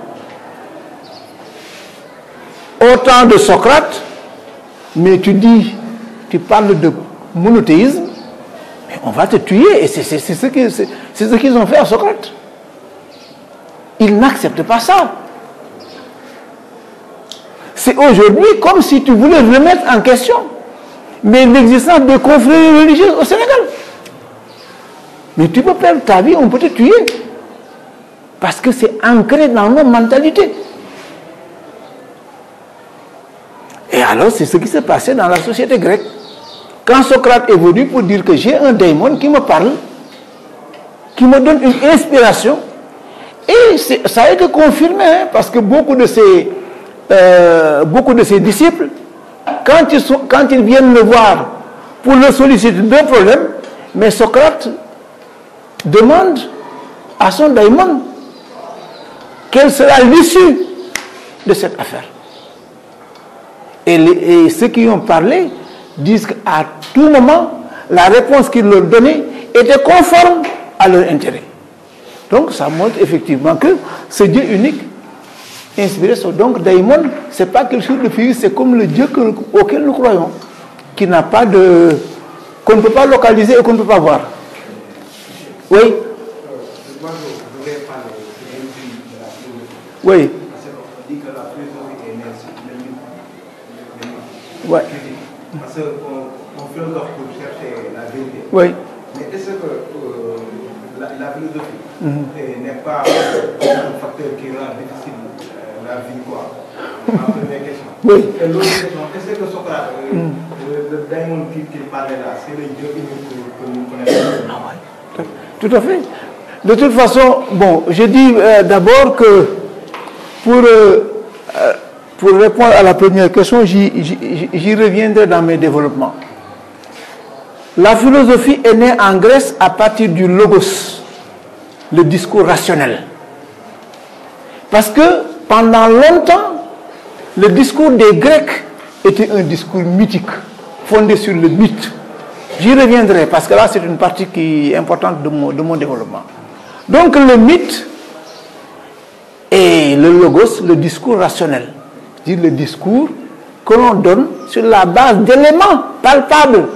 Au temps de Socrate, mais tu parles de monothéisme, mais on va te tuer, et c'est ce qu'ils ont fait à Socrate. Ils n'acceptent pas ça. C'est aujourd'hui comme si tu voulais remettre en question l'existence de confréries religieuses au Sénégal. Mais tu peux perdre ta vie, on peut te tuer. Parce que c'est ancré dans nos mentalités. Et alors, c'est ce qui s'est passé dans la société grecque. Quand Socrate est venu pour dire que j'ai un daimon qui me parle, qui me donne une inspiration, et ça a été confirmé, hein, parce que beaucoup de ses disciples, quand ils viennent le voir pour le solliciter d'un problème, mais Socrate demande à son daimon quelle sera l'issue de cette affaire. Et ceux qui ont parlé disent qu'à tout moment, la réponse qu'il leur donnait était conforme à leur intérêt. Donc ça montre effectivement que ce Dieu unique inspiré. Donc daimon, ce n'est pas quelque chose de physique, c'est comme le Dieu auquel nous croyons, qui n'a pas de... qu'on ne peut pas localiser et qu'on ne peut pas voir. Oui. Moi, je voulais parler de la philosophie. Oui. Parce qu'on dit que la philosophie est née sur le mythe. Ouais. Parce qu'on philosophe pour chercher la vérité. Oui. Mais est-ce que la philosophie n'est pas un facteur qui rend difficile la vie, quoi? Ma première question. Oui. Et l'autre question, est-ce que Socrate, le daimon qu'il parlait là, c'est le Dieu unique que nous connaissons? Ah ouais. Tout à fait. De toute façon, bon, je dis d'abord que pour répondre à la première question, j'y reviendrai dans mes développements. La philosophie est née en Grèce à partir du logos, le discours rationnel. Parce que pendant longtemps, le discours des Grecs était un discours mythique, fondé sur le mythe. J'y reviendrai parce que là, c'est une partie qui est importante de mon développement. Donc, le mythe et le logos, le discours rationnel, c'est-à-dire le discours que l'on donne sur la base d'éléments palpables.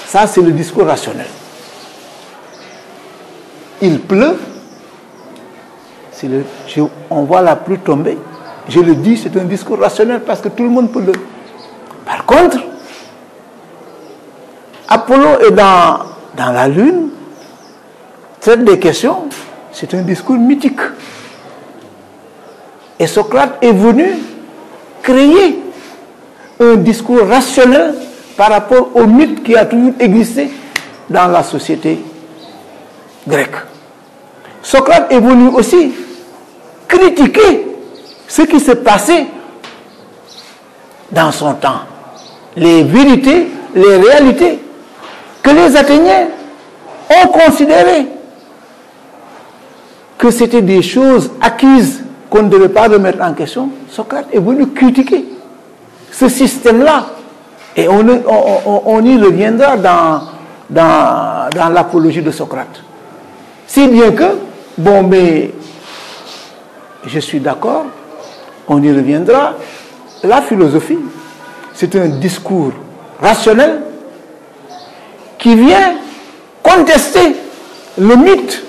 Ça, c'est le discours rationnel. Il pleut, on voit la pluie tomber. Je le dis, c'est un discours rationnel parce que tout le monde peut le... Par contre, Apollo est dans la Lune, traite des questions, c'est un discours mythique. Et Socrate est venu créer un discours rationnel par rapport au mythe qui a toujours existé dans la société grecque. Socrate est venu aussi critiquer ce qui s'est passé dans son temps, les vérités, les réalités que les Athéniens ont considéré que c'était des choses acquises qu'on ne devait pas remettre en question. Socrate est venu critiquer ce système-là. Et on y reviendra dans l'apologie de Socrate. Si bien que, bon, mais je suis d'accord, on y reviendra. La philosophie, c'est un discours rationnel qui vient contester le mythe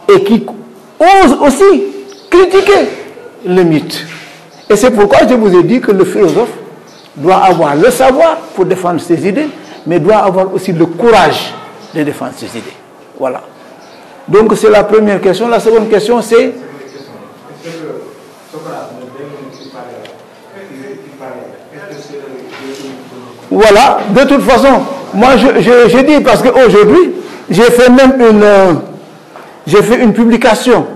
et qui ose aussi critiquer le mythe. Et c'est pourquoi je vous ai dit que le philosophe doit avoir le savoir pour défendre ses idées, mais doit avoir aussi le courage de défendre ses idées. Voilà. Donc c'est la première question. La seconde question, c'est... Est-ce que Socrate, voilà, de toute façon, moi je dis parce qu'aujourd'hui, j'ai fait même une publication.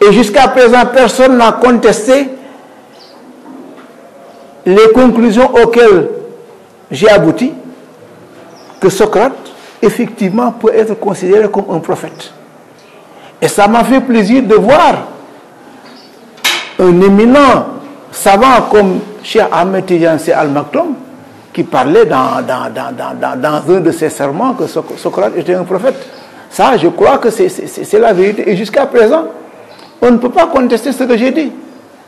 Et jusqu'à présent, personne n'a contesté les conclusions auxquelles j'ai abouti, que Socrate, effectivement, peut être considéré comme un prophète. Et ça m'a fait plaisir de voir un éminent savant comme Cheikh Ahmed Tidiane Sy Al Maktoum, qui parlait dans un de ses sermons que Socrate était un prophète. Ça, je crois que c'est la vérité. Et jusqu'à présent, on ne peut pas contester ce que j'ai dit.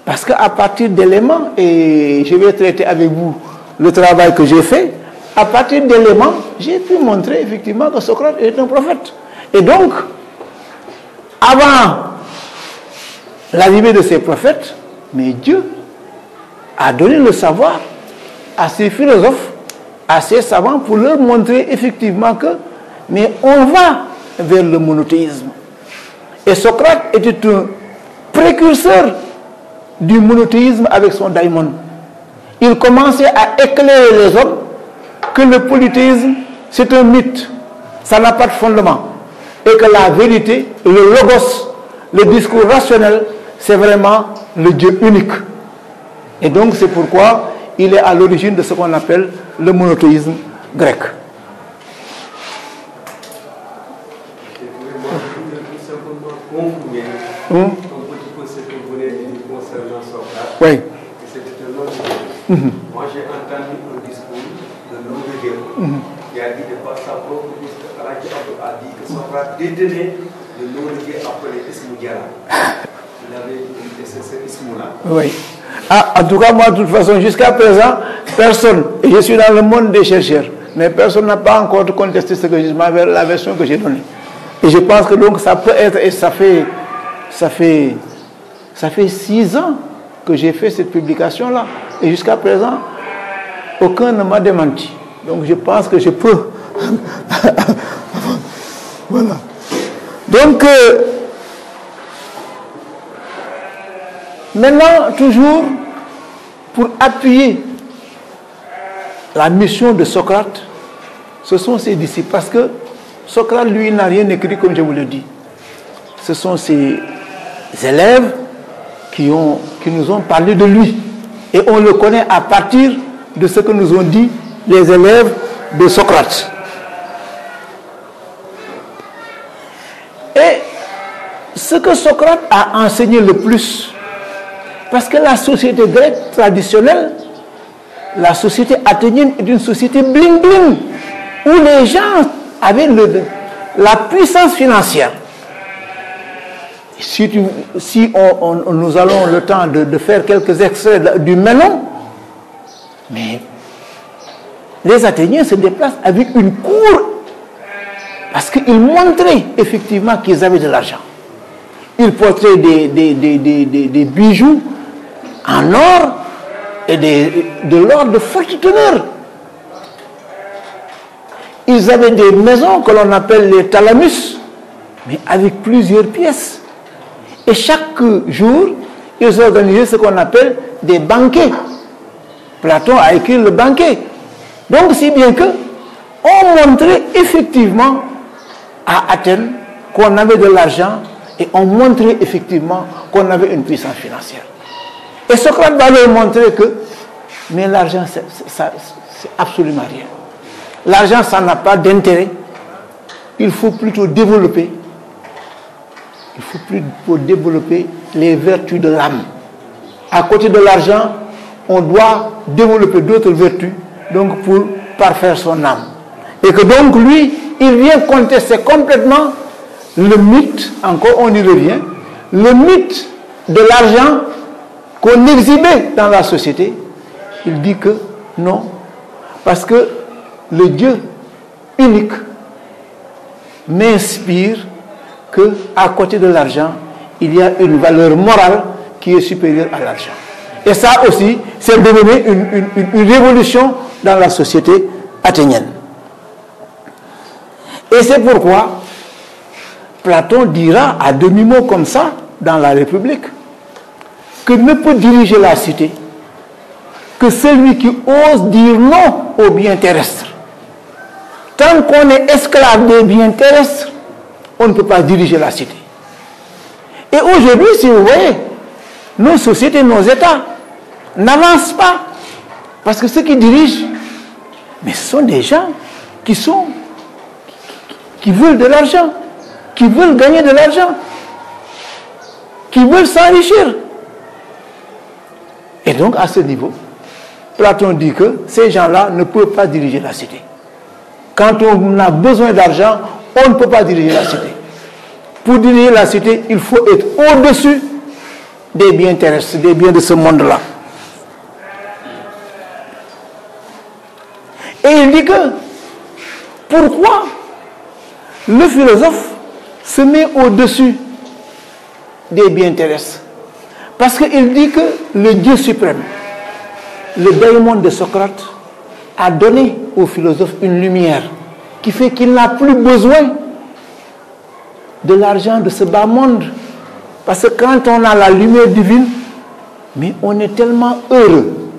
Parce qu'à partir d'éléments, et je vais traiter avec vous le travail que j'ai fait, à partir d'éléments, j'ai pu montrer effectivement que Socrate est un prophète. Et donc, avant l'arrivée de ces prophètes, mais Dieu a donné le savoir à ces philosophes, à ces savants, pour leur montrer effectivement que, mais on va vers le monothéisme. Et Socrate était un précurseur du monothéisme avec son daimon. Il commençait à éclairer les hommes que le polythéisme, c'est un mythe, ça n'a pas de fondement. Et que la vérité, le logos, le discours rationnel, c'est vraiment le Dieu unique. Et donc c'est pourquoi il est à l'origine de ce qu'on appelle le monothéisme grec. Oui. Moi j'ai entendu un discours de l'homme de Dieu qui a dit de par sa propre bouche que Alhaji Abdou a dit que Socrate détenait le nom de Dieu appelé Ismou Diala. Il avait ce ismou-là. Oui. Ah, en tout cas, moi, de toute façon, jusqu'à présent, personne, et je suis dans le monde des chercheurs, mais personne n'a pas encore contesté ce que je m'avais, la version que j'ai donnée. Et je pense que donc ça peut être, et ça fait 6 ans que j'ai fait cette publication-là. Et jusqu'à présent, aucun ne m'a démenti. Donc je pense que je peux. Voilà. Donc, maintenant, toujours, pour appuyer la mission de Socrate, ce sont ses disciples. Parce que Socrate, lui, n'a rien écrit, comme je vous l'ai dit. Ce sont ses élèves qui nous ont parlé de lui. Et on le connaît à partir de ce que nous ont dit les élèves de Socrate. Et ce que Socrate a enseigné le plus, parce que la société grecque traditionnelle, la société athénienne est une société bling-bling, où les gens avaient la puissance financière. Si nous allons le temps de faire quelques extraits du Ménon, mais les Athéniens se déplacent avec une cour Parce qu'ils montraient effectivement qu'ils avaient de l'argent. Ils portaient des bijoux en or et de l'or de forte teneur. Ils avaient des maisons que l'on appelle les thalamus, mais avec plusieurs pièces. Et chaque jour, ils organisaient ce qu'on appelle des banquets. Platon a écrit le banquet. Donc, si bien que on montrait effectivement à Athènes qu'on avait de l'argent et on montrait effectivement qu'on avait une puissance financière. Et Socrate va leur montrer que, mais l'argent, c'est absolument rien. L'argent, ça n'a pas d'intérêt. Il faut plutôt développer. Il faut plutôt développer les vertus de l'âme. À côté de l'argent, on doit développer d'autres vertus, donc pour parfaire son âme. Et que donc lui, il vient contester complètement le mythe, encore on y revient, le mythe de l'argent qu'on exhibait dans la société. Il dit que non, parce que le Dieu unique m'inspire qu'à côté de l'argent, il y a une valeur morale qui est supérieure à l'argent. Et ça aussi, c'est devenu une révolution dans la société athénienne. Et c'est pourquoi Platon dira à demi-mot comme ça dans la République que ne peut diriger la cité que celui qui ose dire non aux biens terrestres. Tant qu'on est esclave des biens terrestres, on ne peut pas diriger la cité. Et aujourd'hui, si vous voyez, nos sociétés, nos États n'avancent pas. Parce que ceux qui dirigent, mais ce sont des gens qui veulent de l'argent, qui veulent gagner de l'argent, qui veulent s'enrichir. Et donc, à ce niveau, Platon dit que ces gens-là ne peuvent pas diriger la cité. Quand on a besoin d'argent, on ne peut pas diriger la cité. Pour diriger la cité, il faut être au-dessus des biens terrestres, des biens de ce monde-là. Et il dit que, pourquoi le philosophe se met au-dessus des biens terrestres? Parce qu'il dit que le Dieu suprême, le daimon de Socrate, a donné au philosophe une lumière qui fait qu'il n'a plus besoin de l'argent de ce bas monde. Parce que quand on a la lumière divine, mais on est tellement heureux,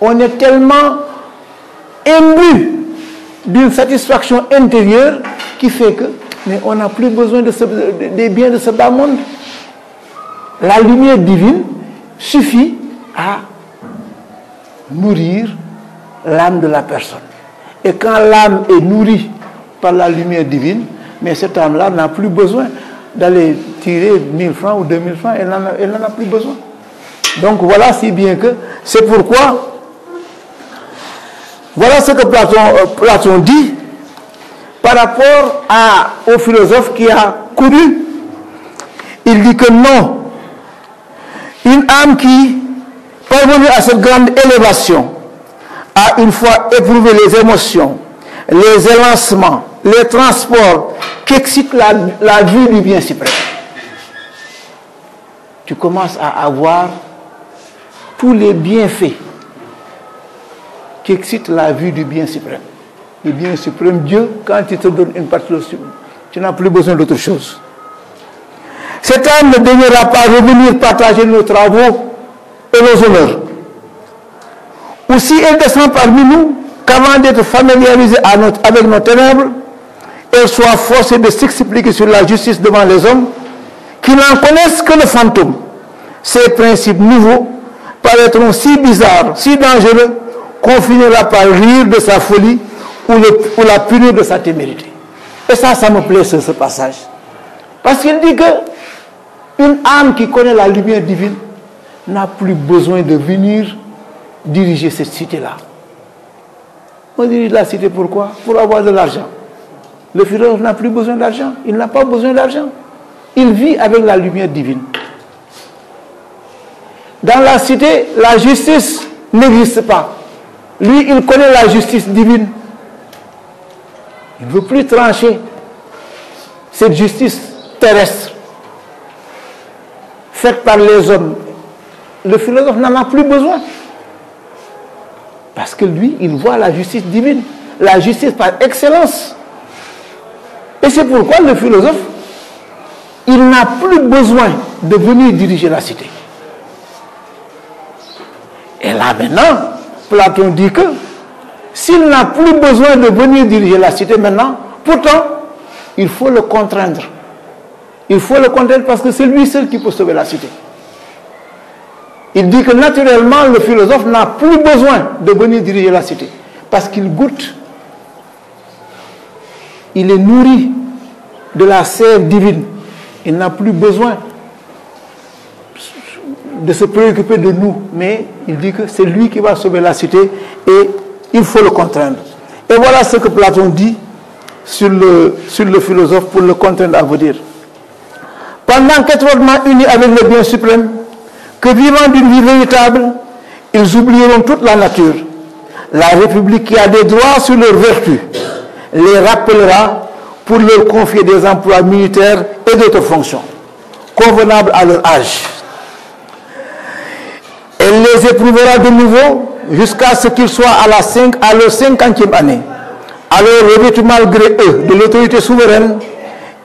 on est tellement imbu d'une satisfaction intérieure qui fait que, mais on n'a plus besoin des biens de ce bas monde. La lumière divine suffit à nourrir l'âme de la personne. Et quand l'âme est nourrie par la lumière divine, mais cette âme-là n'a plus besoin d'aller tirer 1000 francs ou 2000 francs, elle n'en a plus besoin. Donc voilà si bien que c'est pourquoi, voilà ce que Platon dit par rapport au philosophe qui a couru. Il dit que non, une âme qui, parvenue à cette grande élévation, a une fois éprouvé les émotions, les élancements, les transports qui excitent la vue du bien suprême. Tu commences à avoir tous les bienfaits qui excitent la vue du bien suprême. Le bien suprême, Dieu, quand il te donne une partie de ce, tu n'as plus besoin d'autre chose. Cette âme ne daignera pas revenir partager nos travaux et nos honneurs. Ou si elle descend parmi nous, qu'avant d'être familiarisée avec nos ténèbres, elle soit forcée de s'expliquer sur la justice devant les hommes, qui n'en connaissent que le fantôme. Ces principes nouveaux paraîtront si bizarres, si dangereux, qu'on finira par rire de sa folie ou la punir de sa témérité. Et ça me plaît ce passage. Parce qu'il dit que une âme qui connaît la lumière divine n'a plus besoin de venir diriger cette cité-là. On dirige la cité pourquoi? Pour avoir de l'argent. Le philosophe n'a plus besoin d'argent. Il n'a pas besoin d'argent. Il vit avec la lumière divine. Dans la cité, la justice n'existe pas. Lui, il connaît la justice divine. Il ne veut plus trancher cette justice terrestre faite par les hommes, le philosophe n'en a plus besoin. Parce que lui, il voit la justice divine, la justice par excellence. Et c'est pourquoi le philosophe, il n'a plus besoin de venir diriger la cité. Et là maintenant, Platon dit que s'il n'a plus besoin de venir diriger la cité maintenant, pourtant, il faut le contraindre. Il faut le contraindre parce que c'est lui seul qui peut sauver la cité. Il dit que naturellement, le philosophe n'a plus besoin de venir diriger la cité parce qu'il goûte. Il est nourri de la sève divine. Il n'a plus besoin de se préoccuper de nous, mais il dit que c'est lui qui va sauver la cité et il faut le contraindre. Et voilà ce que Platon dit sur le philosophe pour le contraindre à vous dire. Pendant qu'étroitement unis avec le bien suprême, que vivant d'une vie véritable, ils oublieront toute la nature. La République qui a des droits sur leurs vertus les rappellera pour leur confier des emplois militaires et d'autres fonctions, convenables à leur âge. Elle les éprouvera de nouveau jusqu'à ce qu'ils soient à leur 50e année. Alors, revêtus malgré eux de l'autorité souveraine,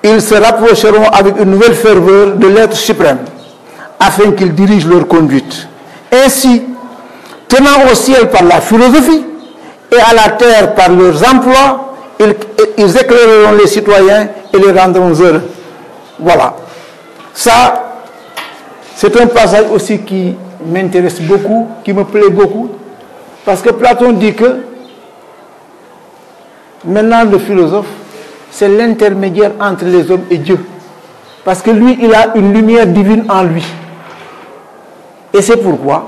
ils se rapprocheront avec une nouvelle ferveur de l'être suprême, afin qu'ils dirigent leur conduite. Ainsi, tenant au ciel par la philosophie et à la terre par leurs emplois, ils éclaireront les citoyens et les rendront heureux. Voilà. Ça, c'est un passage aussi qui m'intéresse beaucoup, qui me plaît beaucoup, parce que Platon dit que maintenant le philosophe, c'est l'intermédiaire entre les hommes et Dieu. Parce que lui, il a une lumière divine en lui. Et c'est pourquoi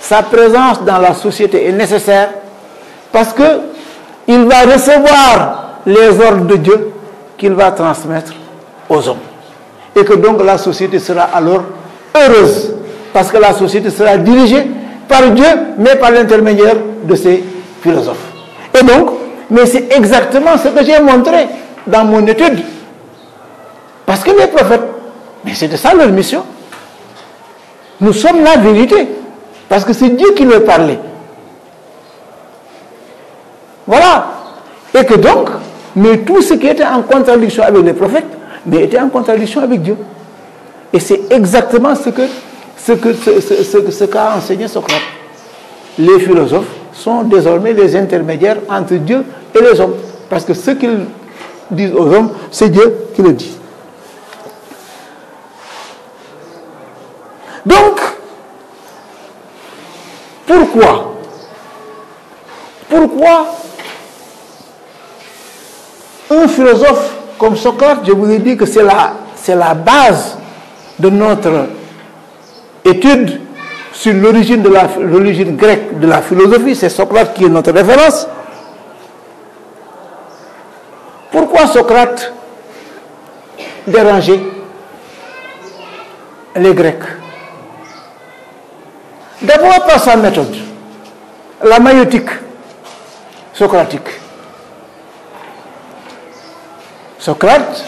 sa présence dans la société est nécessaire, parce qu'il va recevoir les ordres de Dieu qu'il va transmettre aux hommes. Et que donc la société sera alors heureuse, parce que la société sera dirigée par Dieu, mais par l'intermédiaire de ces philosophes. Et donc, mais c'est exactement ce que j'ai montré dans mon étude. Parce que les prophètes, mais c'est de ça leur mission. Nous sommes la vérité. Parce que c'est Dieu qui leur parlait. Voilà. Et que donc, mais tout ce qui était en contradiction avec les prophètes, mais était en contradiction avec Dieu. Et c'est exactement ce qu'a enseigné Socrate. Les philosophes sont désormais les intermédiaires entre Dieu et les hommes. Parce que ce qu'ils disent aux hommes, c'est Dieu qui le dit. Donc, pourquoi un philosophe comme Socrate, je vous ai dit que c'est la base de notre étude sur l'origine grecque de la philosophie, c'est Socrate qui est notre référence. Pourquoi Socrate dérangeait les Grecs? D'abord par sa méthode, la maïotique socratique. Socrate,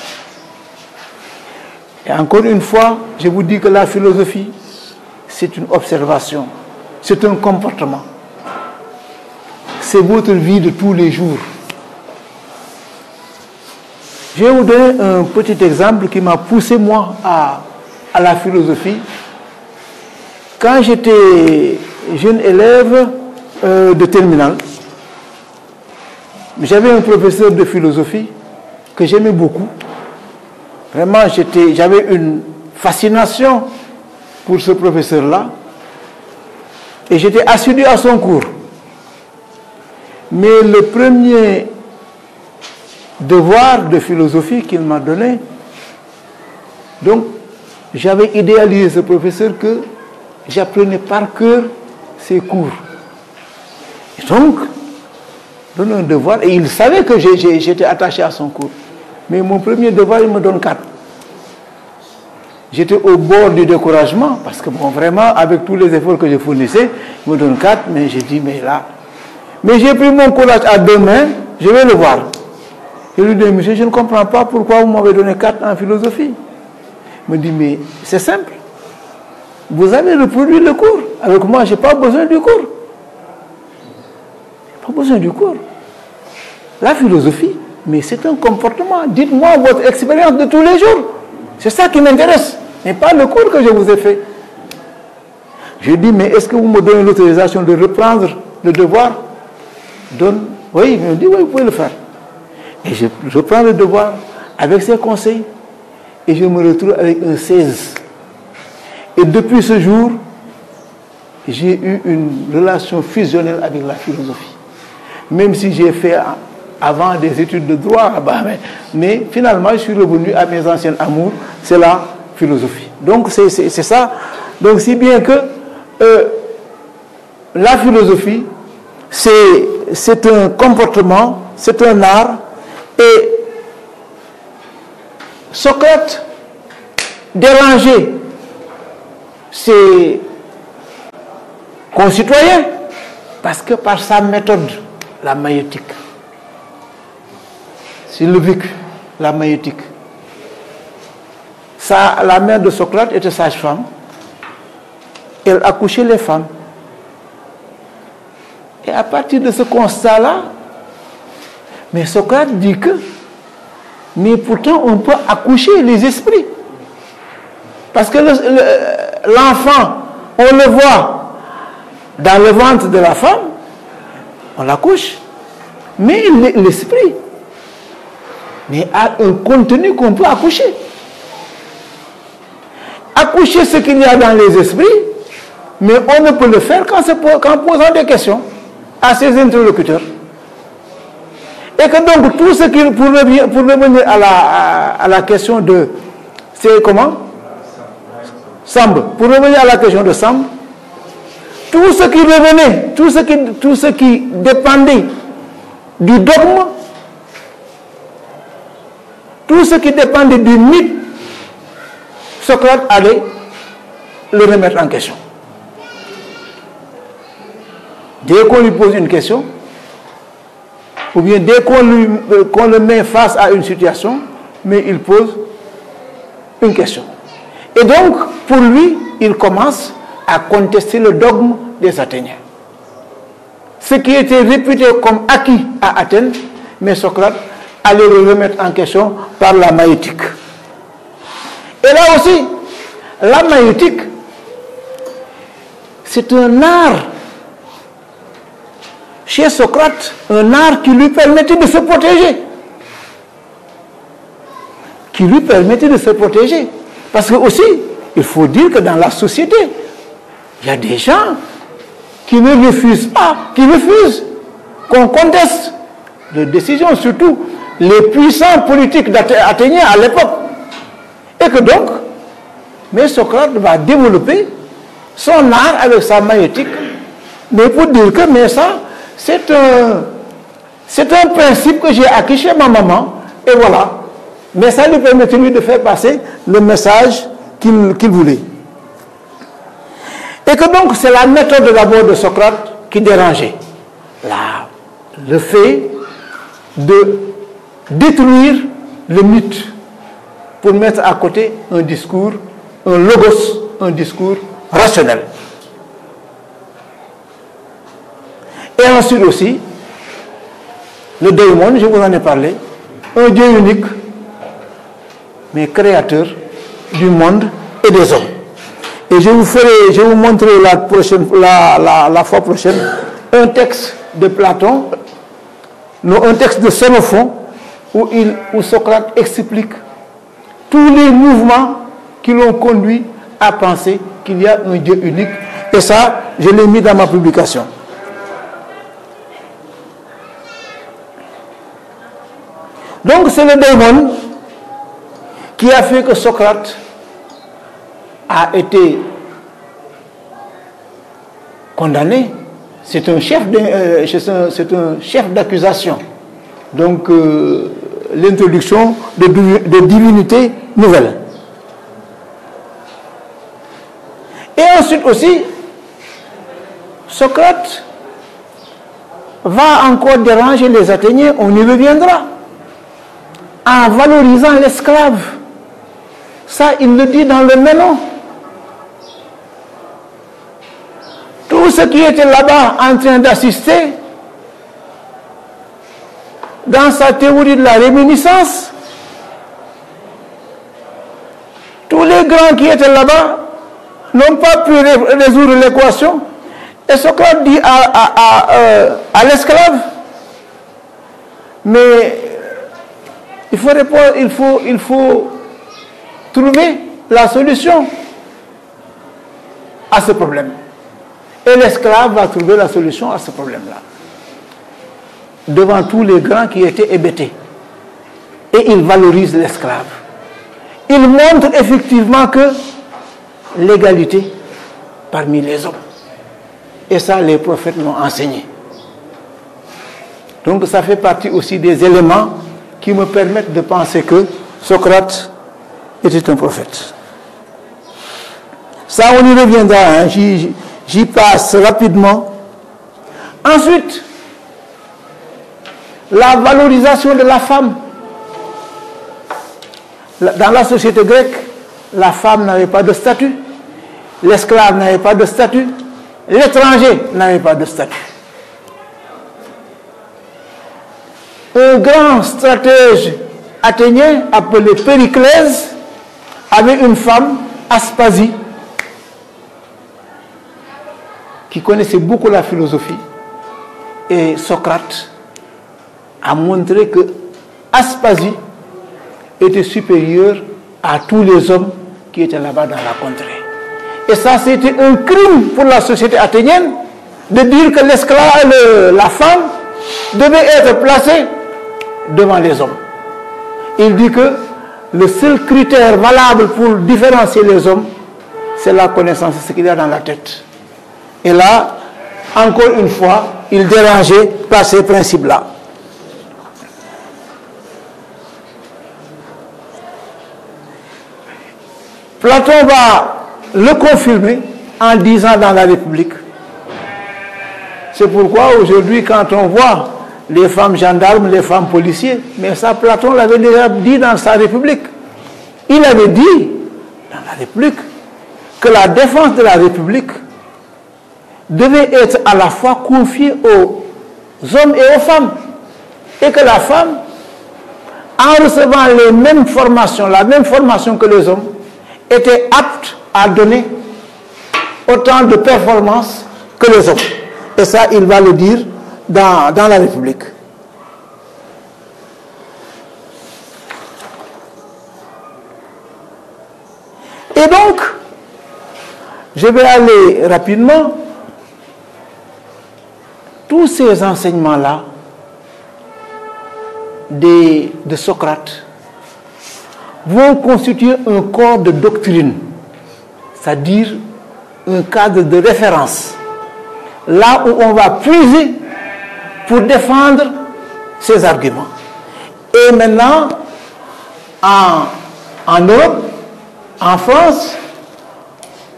et encore une fois, je vous dis que la philosophie, c'est une observation, c'est un comportement. C'est votre vie de tous les jours. Je vais vous donner un petit exemple qui m'a poussé, moi, à la philosophie. Quand j'étais jeune élève de terminale, j'avais un professeur de philosophie que j'aimais beaucoup. Vraiment, j'avais une fascination pour ce professeur-là. Et j'étais assidu à son cours. Mais le premier devoir de philosophie qu'il m'a donné, donc j'avais idéalisé ce professeur que j'apprenais par cœur ses cours. Et donc, donne un devoir, et il savait que j'étais attaché à son cours. Mais mon premier devoir, il me donne 4. J'étais au bord du découragement, parce que bon, vraiment, avec tous les efforts que je fournissais, il me donne 4, mais j'ai dit, mais là... Mais j'ai pris mon courage à 2 mains, je vais le voir. Je lui dis, monsieur, je ne comprends pas pourquoi vous m'avez donné 4 en philosophie. Il me dit, mais c'est simple. Vous avez reproduit le cours. Avec moi, je n'ai pas besoin du cours. Je n'ai pas besoin du cours. La philosophie, mais c'est un comportement. Dites-moi votre expérience de tous les jours. C'est ça qui m'intéresse. Mais pas le cours que je vous ai fait. Je dis, mais est-ce que vous me donnez l'autorisation de reprendre le devoir? Donne. Oui, il me dit, oui, vous pouvez le faire. Et je reprends le devoir avec ses conseils. Et je me retrouve avec un 16. Et depuis ce jour, j'ai eu une relation fusionnelle avec la philosophie. Même si j'ai fait avant des études de droit, mais finalement, je suis revenu à mes anciens amours, c'est la philosophie. Donc, c'est ça. Donc, si bien que la philosophie, c'est un comportement, c'est un art, et Socrate dérangeait ses concitoyens parce que par sa méthode, la maïeutique, c'est le vécu, la maïeutique. La mère de Socrate était sage-femme. Elle accouchait les femmes. Et à partir de ce constat-là, mais Socrate dit que, mais pourtant on peut accoucher les esprits. Parce que l'enfant, on le voit dans le ventre de la femme, on l'accouche. Mais l'esprit, mais a un contenu qu'on peut accoucher. Accoucher ce qu'il y a dans les esprits, mais on ne peut le faire qu'en posant des questions à ses interlocuteurs. Et que donc, tout ce qui, pour revenir à la question de, c'est comment? Samb. Pour revenir à la question de Samb, tout ce qui revenait, tout ce qui dépendait du dogme, tout ce qui dépendait du mythe, Socrate allait le remettre en question. Dès qu'on lui pose une question, ou bien dès qu'on le met face à une situation, mais il pose une question. Et donc, pour lui, il commence à contester le dogme des Athéniens. Ce qui était réputé comme acquis à Athènes, mais Socrate allait le remettre en question par la maïeutique. Et là aussi, la maïeutique, c'est un art chez Socrate, un art qui lui permettait de se protéger. Qui lui permettait de se protéger. Parce que aussi, il faut dire que dans la société, il y a des gens qui ne refusent pas, qui refusent qu'on conteste les décisions, surtout les puissants politiques athéniens à l'époque. Et que donc, mais Socrate va développer son art avec sa maïeutique, mais pour dire que mais ça, c'est un principe que j'ai acquis chez ma maman, et voilà. Mais ça lui permettait lui de faire passer le message qu'il voulait. Et que donc, c'est la méthode d'abord de Socrate qui dérangeait. Le fait de détruire le mythe pour mettre à côté un discours, un logos, un discours rationnel. Et ensuite aussi, le daimon, je vous en ai parlé, un Dieu unique, mais créateur du monde et des hommes. Et je vous montrerai la fois prochaine un texte de Platon, non, un texte de Xénophon, où Socrate explique tous les mouvements qui l'ont conduit à penser qu'il y a un Dieu unique. Et ça, je l'ai mis dans ma publication. Donc c'est le démon qui a fait que Socrate a été condamné. C'est un chef d'accusation. Donc l'introduction de divinités nouvelles. Et ensuite aussi, Socrate va encore déranger les Athéniens, on y reviendra. en valorisant l'esclave. Ça, il le dit dans le Ménon. Tous ceux qui étaient là-bas en train d'assister, dans sa théorie de la réminiscence, tous les grands qui étaient là-bas n'ont pas pu résoudre l'équation. Et Socrate dit à l'esclave, mais il faut répondre, il faut trouver la solution à ce problème. Et l'esclave va trouver la solution à ce problème-là. Devant tous les grands qui étaient hébétés. Et il valorise l'esclave. Il montre effectivement que l'égalité parmi les hommes. Et ça, les prophètes l'ont enseigné. Donc ça fait partie aussi des éléments qui me permettent de penser que Socrate était un prophète. Ça, on y reviendra, hein. J'y passe rapidement. Ensuite, la valorisation de la femme. Dans la société grecque, la femme n'avait pas de statut, l'esclave n'avait pas de statut, l'étranger n'avait pas de statut. Un grand stratège athénien appelé Périclès avait une femme, Aspasie, qui connaissait beaucoup la philosophie. Et Socrate a montré que Aspasie était supérieure à tous les hommes qui étaient là-bas dans la contrée. Et ça, c'était un crime pour la société athénienne de dire que l'esclave, la femme, devait être placée devant les hommes. Il dit que le seul critère valable pour différencier les hommes, c'est la connaissance, c'est ce qu'il y a dans la tête. Et là, encore une fois, il dérangeait par ces principes-là. Platon va le confirmer en disant dans la République. C'est pourquoi aujourd'hui, quand on voit les femmes gendarmes, les femmes policiers, mais ça, Platon l'avait déjà dit dans sa République. Il avait dit dans la République que la défense de la République devait être à la fois confiée aux hommes et aux femmes. Et que la femme, en recevant les mêmes formations, la même formation que les hommes, était apte à donner autant de performances que les hommes. Et ça, il va le dire dans la République. Et donc, je vais aller rapidement. Tous ces enseignements-là de Socrate vont constituer un corps de doctrine, c'est-à-dire un cadre de référence, là où on va puiser pour défendre ses arguments. Et maintenant, en Europe, en France,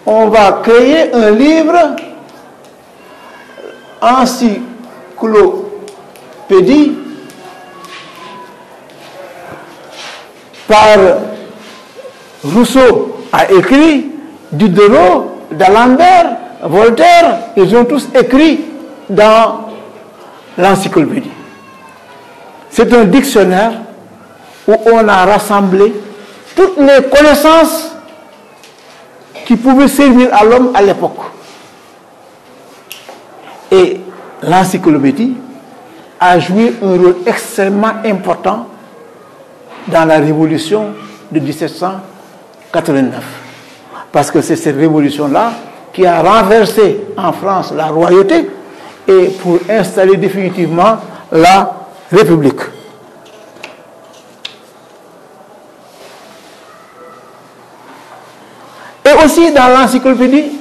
on va créer un livre encyclopédie par Rousseau a écrit, Diderot, d'Alembert, Voltaire, ils ont tous écrit dans l'encyclopédie. C'est un dictionnaire où on a rassemblé toutes les connaissances qui pouvaient servir à l'homme à l'époque. Et l'encyclopédie a joué un rôle extrêmement important dans la révolution de 1789. Parce que c'est cette révolution-là qui a renversé en France la royauté et pour installer définitivement la République. Et aussi dans l'encyclopédie,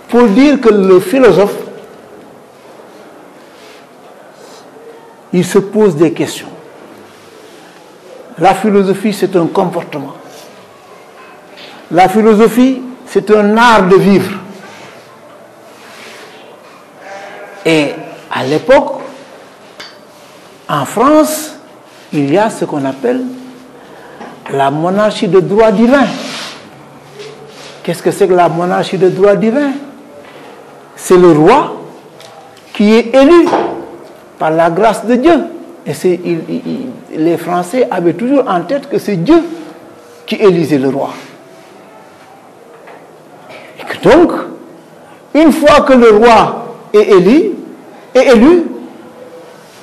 pour dire que le philosophe, il se pose des questions. La philosophie, c'est un comportement. La philosophie, c'est un art de vivre. Et à l'époque, en France, il y a ce qu'on appelle la monarchie de droit divin. Qu'est-ce que c'est que la monarchie de droit divin? C'est le roi qui est élu par la grâce de Dieu. Et les Français avaient toujours en tête que c'est Dieu qui élisait le roi. Et que donc, une fois que le roi est élu,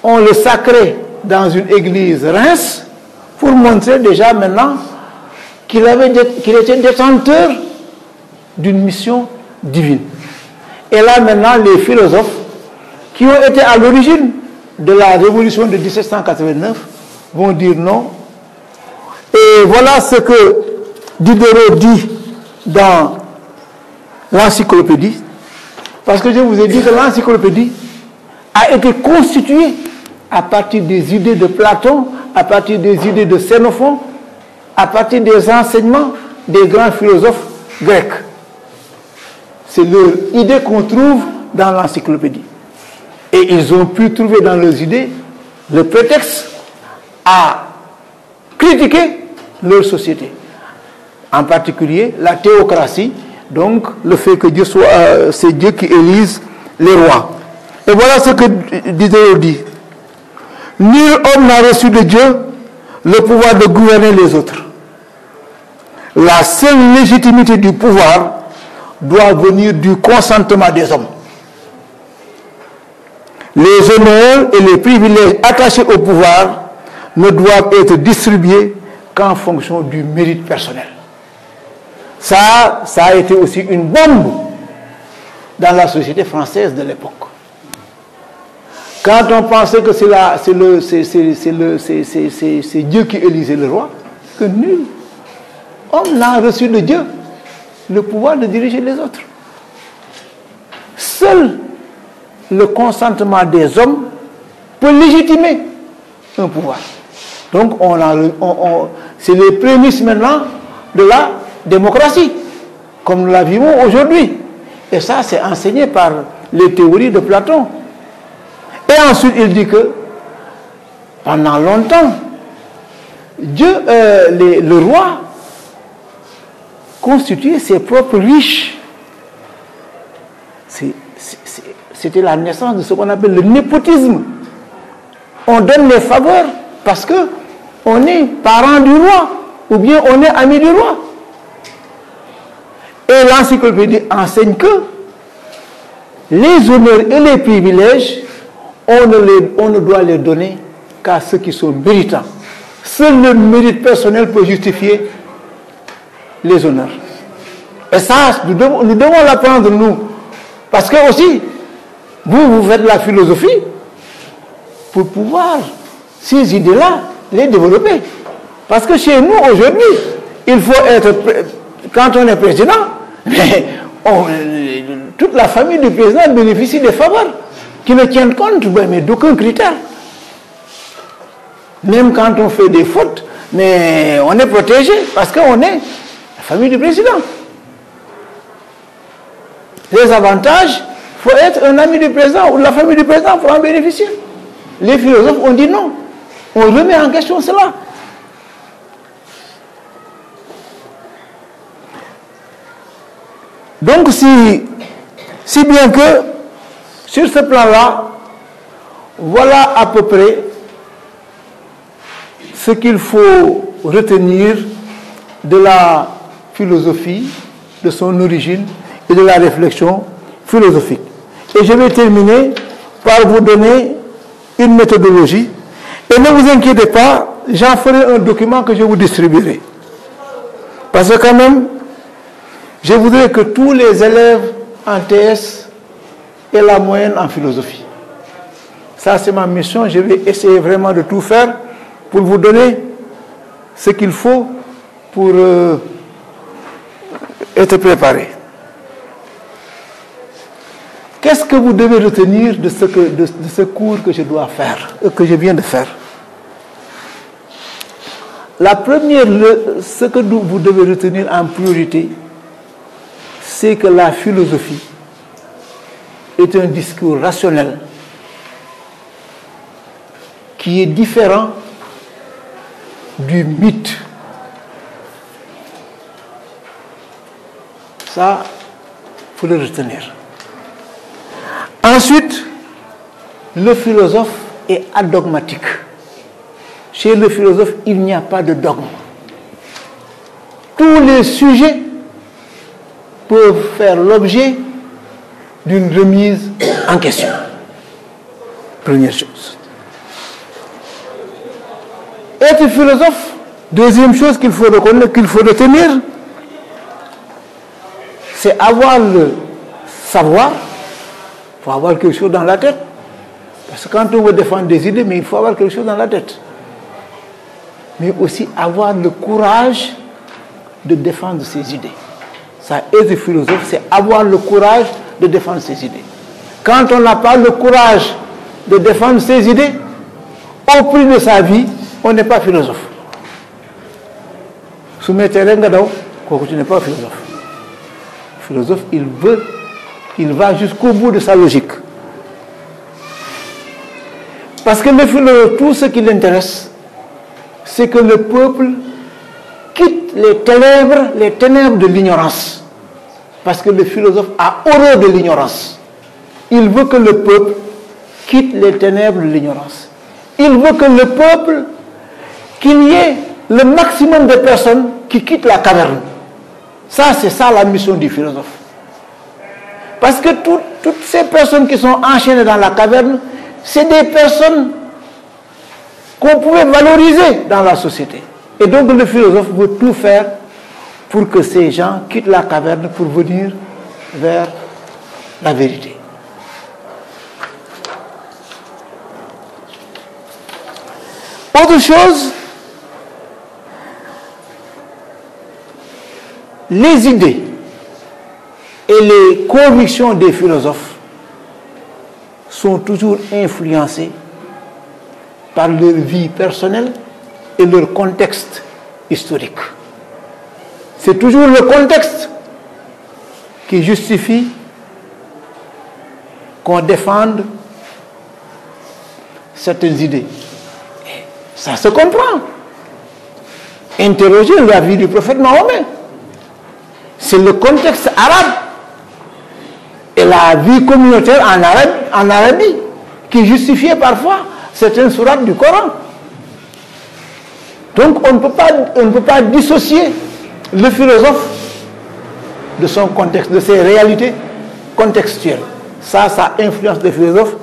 on le sacrait dans une église Reims pour montrer déjà maintenant qu'il était détenteur d'une mission divine. Et là maintenant, les philosophes qui ont été à l'origine de la révolution de 1789 vont dire non. Et voilà ce que Diderot dit dans l'encyclopédie, parce que je vous ai dit que l'encyclopédie a été constituée à partir des idées de Platon, à partir des idées de Xénophon, à partir des enseignements des grands philosophes grecs. C'est leur idée qu'on trouve dans l'encyclopédie. Et ils ont pu trouver dans leurs idées le prétexte à critiquer leur société. En particulier la théocratie, donc le fait que Dieu c'est Dieu qui élise les rois. Et voilà ce que Diderot dit. Nul homme n'a reçu de Dieu le pouvoir de gouverner les autres. La seule légitimité du pouvoir doit venir du consentement des hommes. Les honneurs et les privilèges attachés au pouvoir ne doivent être distribués qu'en fonction du mérite personnel. Ça a été aussi une bombe dans la société française de l'époque. Quand on pensait que c'est Dieu qui élisait le roi, que nul homme n'a reçu de Dieu le pouvoir de diriger les autres. Seul le consentement des hommes peut légitimer un pouvoir. Donc c'est les prémices maintenant de la démocratie, comme nous la vivons aujourd'hui. Et ça, c'est enseigné par les théories de Platon. Et ensuite, il dit que pendant longtemps, le roi constituait ses propres riches. C'était la naissance de ce qu'on appelle le népotisme. On donne les faveurs parce que on est parent du roi ou bien on est ami du roi. Et l'encyclopédie enseigne que les honneurs et les privilèges, on ne doit les donner qu'à ceux qui sont méritants. Seul le mérite personnel peut justifier les honneurs. Et ça, nous devons l'apprendre, nous. Parce que aussi, vous faites la philosophie pour pouvoir, ces idées-là, les développer. Parce que chez nous, aujourd'hui, il faut être, quand on est président, mais toute la famille du président bénéficie des faveurs qui ne tiennent compte mais d'aucun critère. Même quand on fait des fautes, mais on est protégé parce qu'on est la famille du président. Les avantages, il faut être un ami du président ou de la famille du président pour en bénéficier. Les philosophes ont dit non. On remet en question cela. Donc si bien que sur ce plan-là, voilà à peu près ce qu'il faut retenir de la philosophie, de son origine et de la réflexion philosophique. Et je vais terminer par vous donner une méthodologie. Et ne vous inquiétez pas, j'en ferai un document que je vous distribuerai. Parce que quand même, je voudrais que tous les élèves en TS aient la moyenne en philosophie. Ça, c'est ma mission. Je vais essayer vraiment de tout faire pour vous donner ce qu'il faut pour être préparé. Qu'est-ce que vous devez retenir de ce cours que je dois faire, que je viens de faire? La première, ce que vous devez retenir en priorité, c'est que la philosophie est un discours rationnel qui est différent du mythe. Ça, il faut le retenir. Ensuite, le philosophe est adogmatique. Chez le philosophe, il n'y a pas de dogme. Tous les sujets peuvent faire l'objet d'une remise en question. Première chose. Être philosophe, deuxième chose qu'il faut reconnaître, qu'il faut retenir, c'est avoir le savoir. Il faut avoir quelque chose dans la tête. Parce que quand on veut défendre des idées, mais il faut avoir quelque chose dans la tête. Mais aussi avoir le courage de défendre ses idées. Ça, être philosophe, c'est avoir le courage de défendre ses idées. Quand on n'a pas le courage de défendre ses idées, au prix de sa vie, on n'est pas philosophe. Soumettez Rengadao, tu n'es pas philosophe. Le philosophe, il va jusqu'au bout de sa logique. Parce que le philosophe, tout ce qui l'intéresse, c'est que le peuple quitte les ténèbres de l'ignorance. Parce que le philosophe a horreur de l'ignorance. Il veut que le peuple quitte les ténèbres de l'ignorance. Il veut que le peuple, qu'il y ait le maximum de personnes qui quittent la caverne. Ça, c'est ça la mission du philosophe. Parce que toutes ces personnes qui sont enchaînées dans la caverne, c'est des personnes qu'on pouvait valoriser dans la société. Et donc le philosophe veut tout faire pour que ces gens quittent la caverne pour venir vers la vérité. Autre chose, les idées et les convictions des philosophes sont toujours influencées par leur vie personnelle et leur contexte historique. C'est toujours le contexte qui justifie qu'on défende certaines idées. Et ça se comprend. Interrogez la vie du prophète Mahomet. C'est le contexte arabe et la vie communautaire en Arabie qui justifiait parfois certaines sourates du Coran. Donc on ne peut pas dissocier le philosophe de son contexte, de ses réalités contextuelles. Ça influence le philosophe.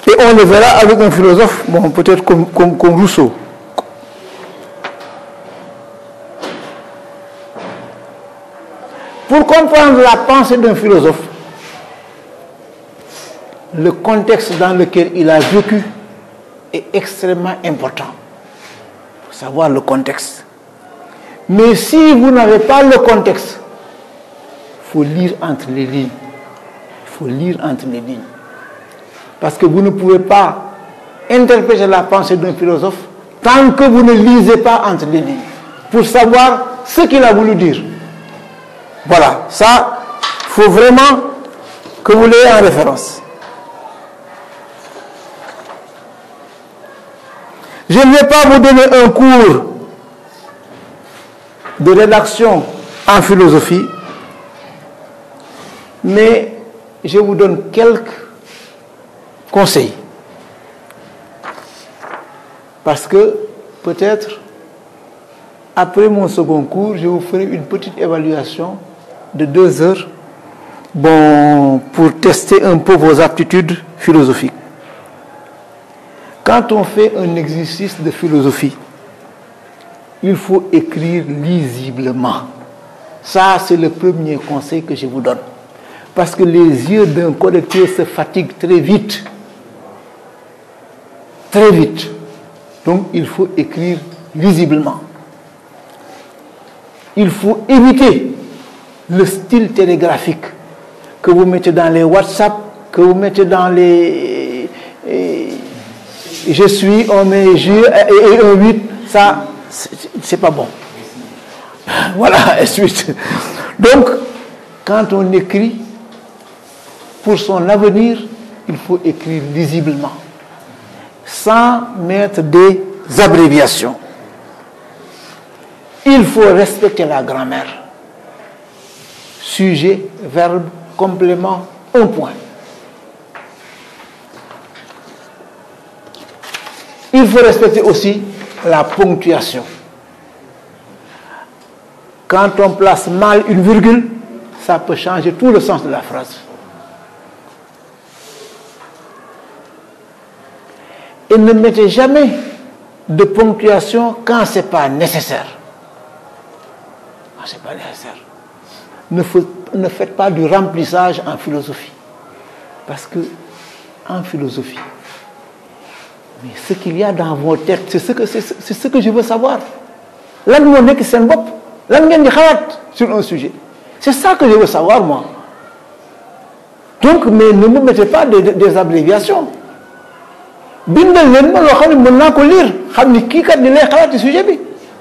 Et on le verra avec un philosophe, bon, peut-être comme Rousseau. Pour comprendre la pensée d'un philosophe, le contexte dans lequel il a vécu est extrêmement important. Il faut savoir le contexte. Mais si vous n'avez pas le contexte, il faut lire entre les lignes. Il faut lire entre les lignes. Parce que vous ne pouvez pas interpréter la pensée d'un philosophe tant que vous ne lisez pas entre les lignes, pour savoir ce qu'il a voulu dire. Voilà, ça, il faut vraiment que vous l'ayez en référence. Je ne vais pas vous donner un cours de rédaction en philosophie, mais je vous donne quelques conseils. Parce que peut-être, après mon second cours, je vous ferai une petite évaluation de 2 heures, bon, pour tester un peu vos aptitudes philosophiques. Quand on fait un exercice de philosophie, il faut écrire lisiblement. Ça, c'est le premier conseil que je vous donne. Parce que les yeux d'un correcteur se fatiguent très vite. Très vite. Donc, il faut écrire lisiblement. Il faut éviter le style télégraphique que vous mettez dans les WhatsApp, que vous mettez dans les... je suis, on met J et un 8, ça, c'est pas bon. Voilà, et suite. Donc, quand on écrit, pour son avenir, il faut écrire lisiblement, sans mettre des abréviations. Il faut respecter la grammaire. Sujet, verbe, complément, un point. Il faut respecter aussi la ponctuation. Quand on place mal une virgule, ça peut changer tout le sens de la phrase. Et ne mettez jamais de ponctuation quand ce n'est pas nécessaire. Quand ce n'est pas nécessaire. Ne faites pas du remplissage en philosophie. Parce que en philosophie, mais ce qu'il y a dans vos têtes, c'est ce que je veux savoir. Là, mon nez, c'est un bop. Là, on sur un sujet. C'est ça que je veux savoir, moi. Donc, mais ne me mettez pas des abréviations.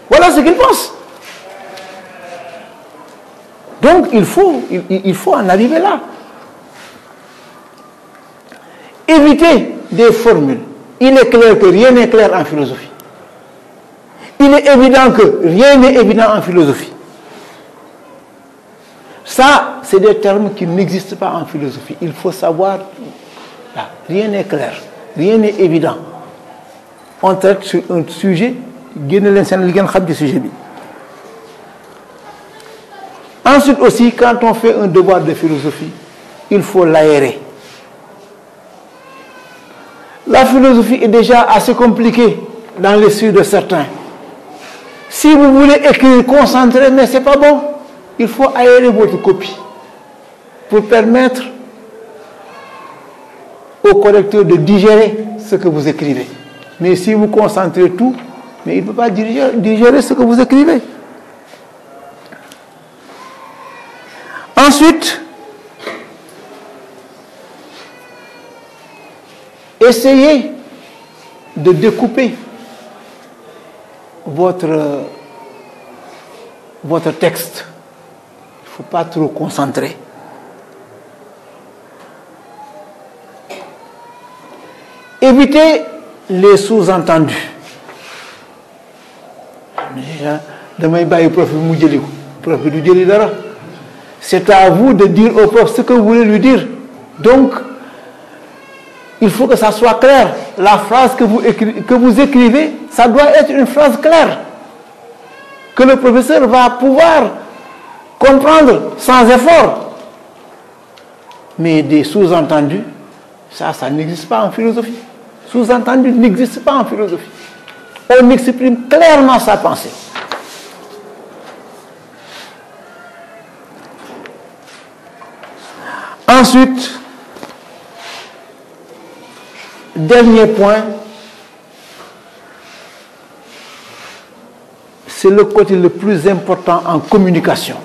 Voilà ce qu'il pense. Donc, il faut en arriver là. Évitez des formules. Il est clair que rien n'est clair en philosophie. Il est évident que rien n'est évident en philosophie. Ça, c'est des termes qui n'existent pas en philosophie. Il faut savoir, là, rien n'est clair, rien n'est évident. On traite sur un sujet, ensuite aussi, quand on fait un devoir de philosophie, il faut l'aérer. La philosophie est déjà assez compliquée dans l'esprit de certains. Si vous voulez écrire concentré, mais ce n'est pas bon, il faut aérer votre copie pour permettre au correcteur de digérer ce que vous écrivez. Mais si vous concentrez tout, mais il ne peut pas digérer ce que vous écrivez. Ensuite, essayez de découper votre texte. Il ne faut pas trop concentrer. Évitez les sous-entendus. C'est à vous de dire au prof ce que vous voulez lui dire. Donc, il faut que ça soit clair. La phrase que vous écrivez, ça doit être une phrase claire, que le professeur va pouvoir comprendre sans effort. Mais des sous-entendus, ça n'existe pas en philosophie. Sous-entendu n'existe pas en philosophie. On exprime clairement sa pensée. Ensuite, dernier point, c'est le côté le plus important en communication.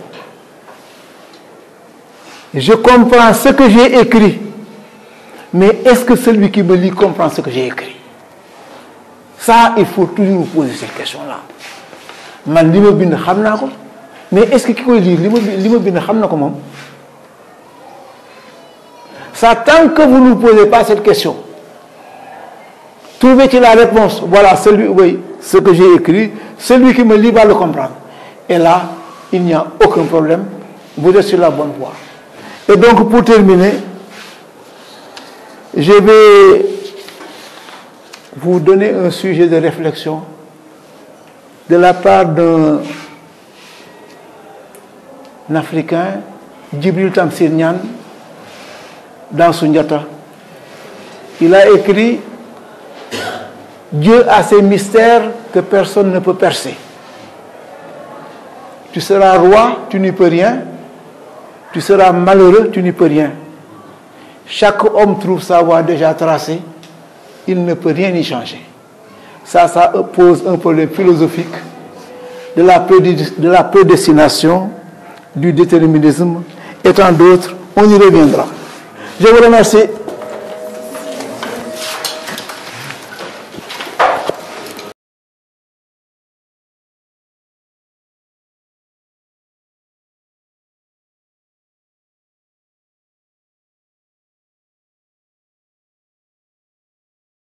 Je comprends ce que j'ai écrit, mais est-ce que celui qui me lit comprend ce que j'ai écrit? Ça, il faut toujours poser cette question-là. Mais est-ce que qui peut lire ça, tant que vous ne posez pas cette question, trouvez-vous la réponse? Voilà, ce que j'ai écrit, celui qui me lit va le comprendre. Et là, il n'y a aucun problème. Vous êtes sur la bonne voie. Et donc, pour terminer, je vais vous donner un sujet de réflexion de la part d'un Africain, Djibril Tamsir Niane, dans Sundiata. Il a écrit « Dieu a ses mystères que personne ne peut percer. Tu seras roi, tu n'y peux rien. Tu seras malheureux, tu n'y peux rien. Chaque homme trouve sa voie déjà tracée. Il ne peut rien y changer. » Ça pose un problème philosophique de la prédestination, du déterminisme et tant d'autres. On y reviendra. Je vous remercie.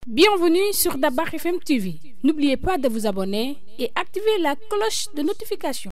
Bienvenue sur Dabakh FM TV. N'oubliez pas de vous abonner et activer la cloche de notification.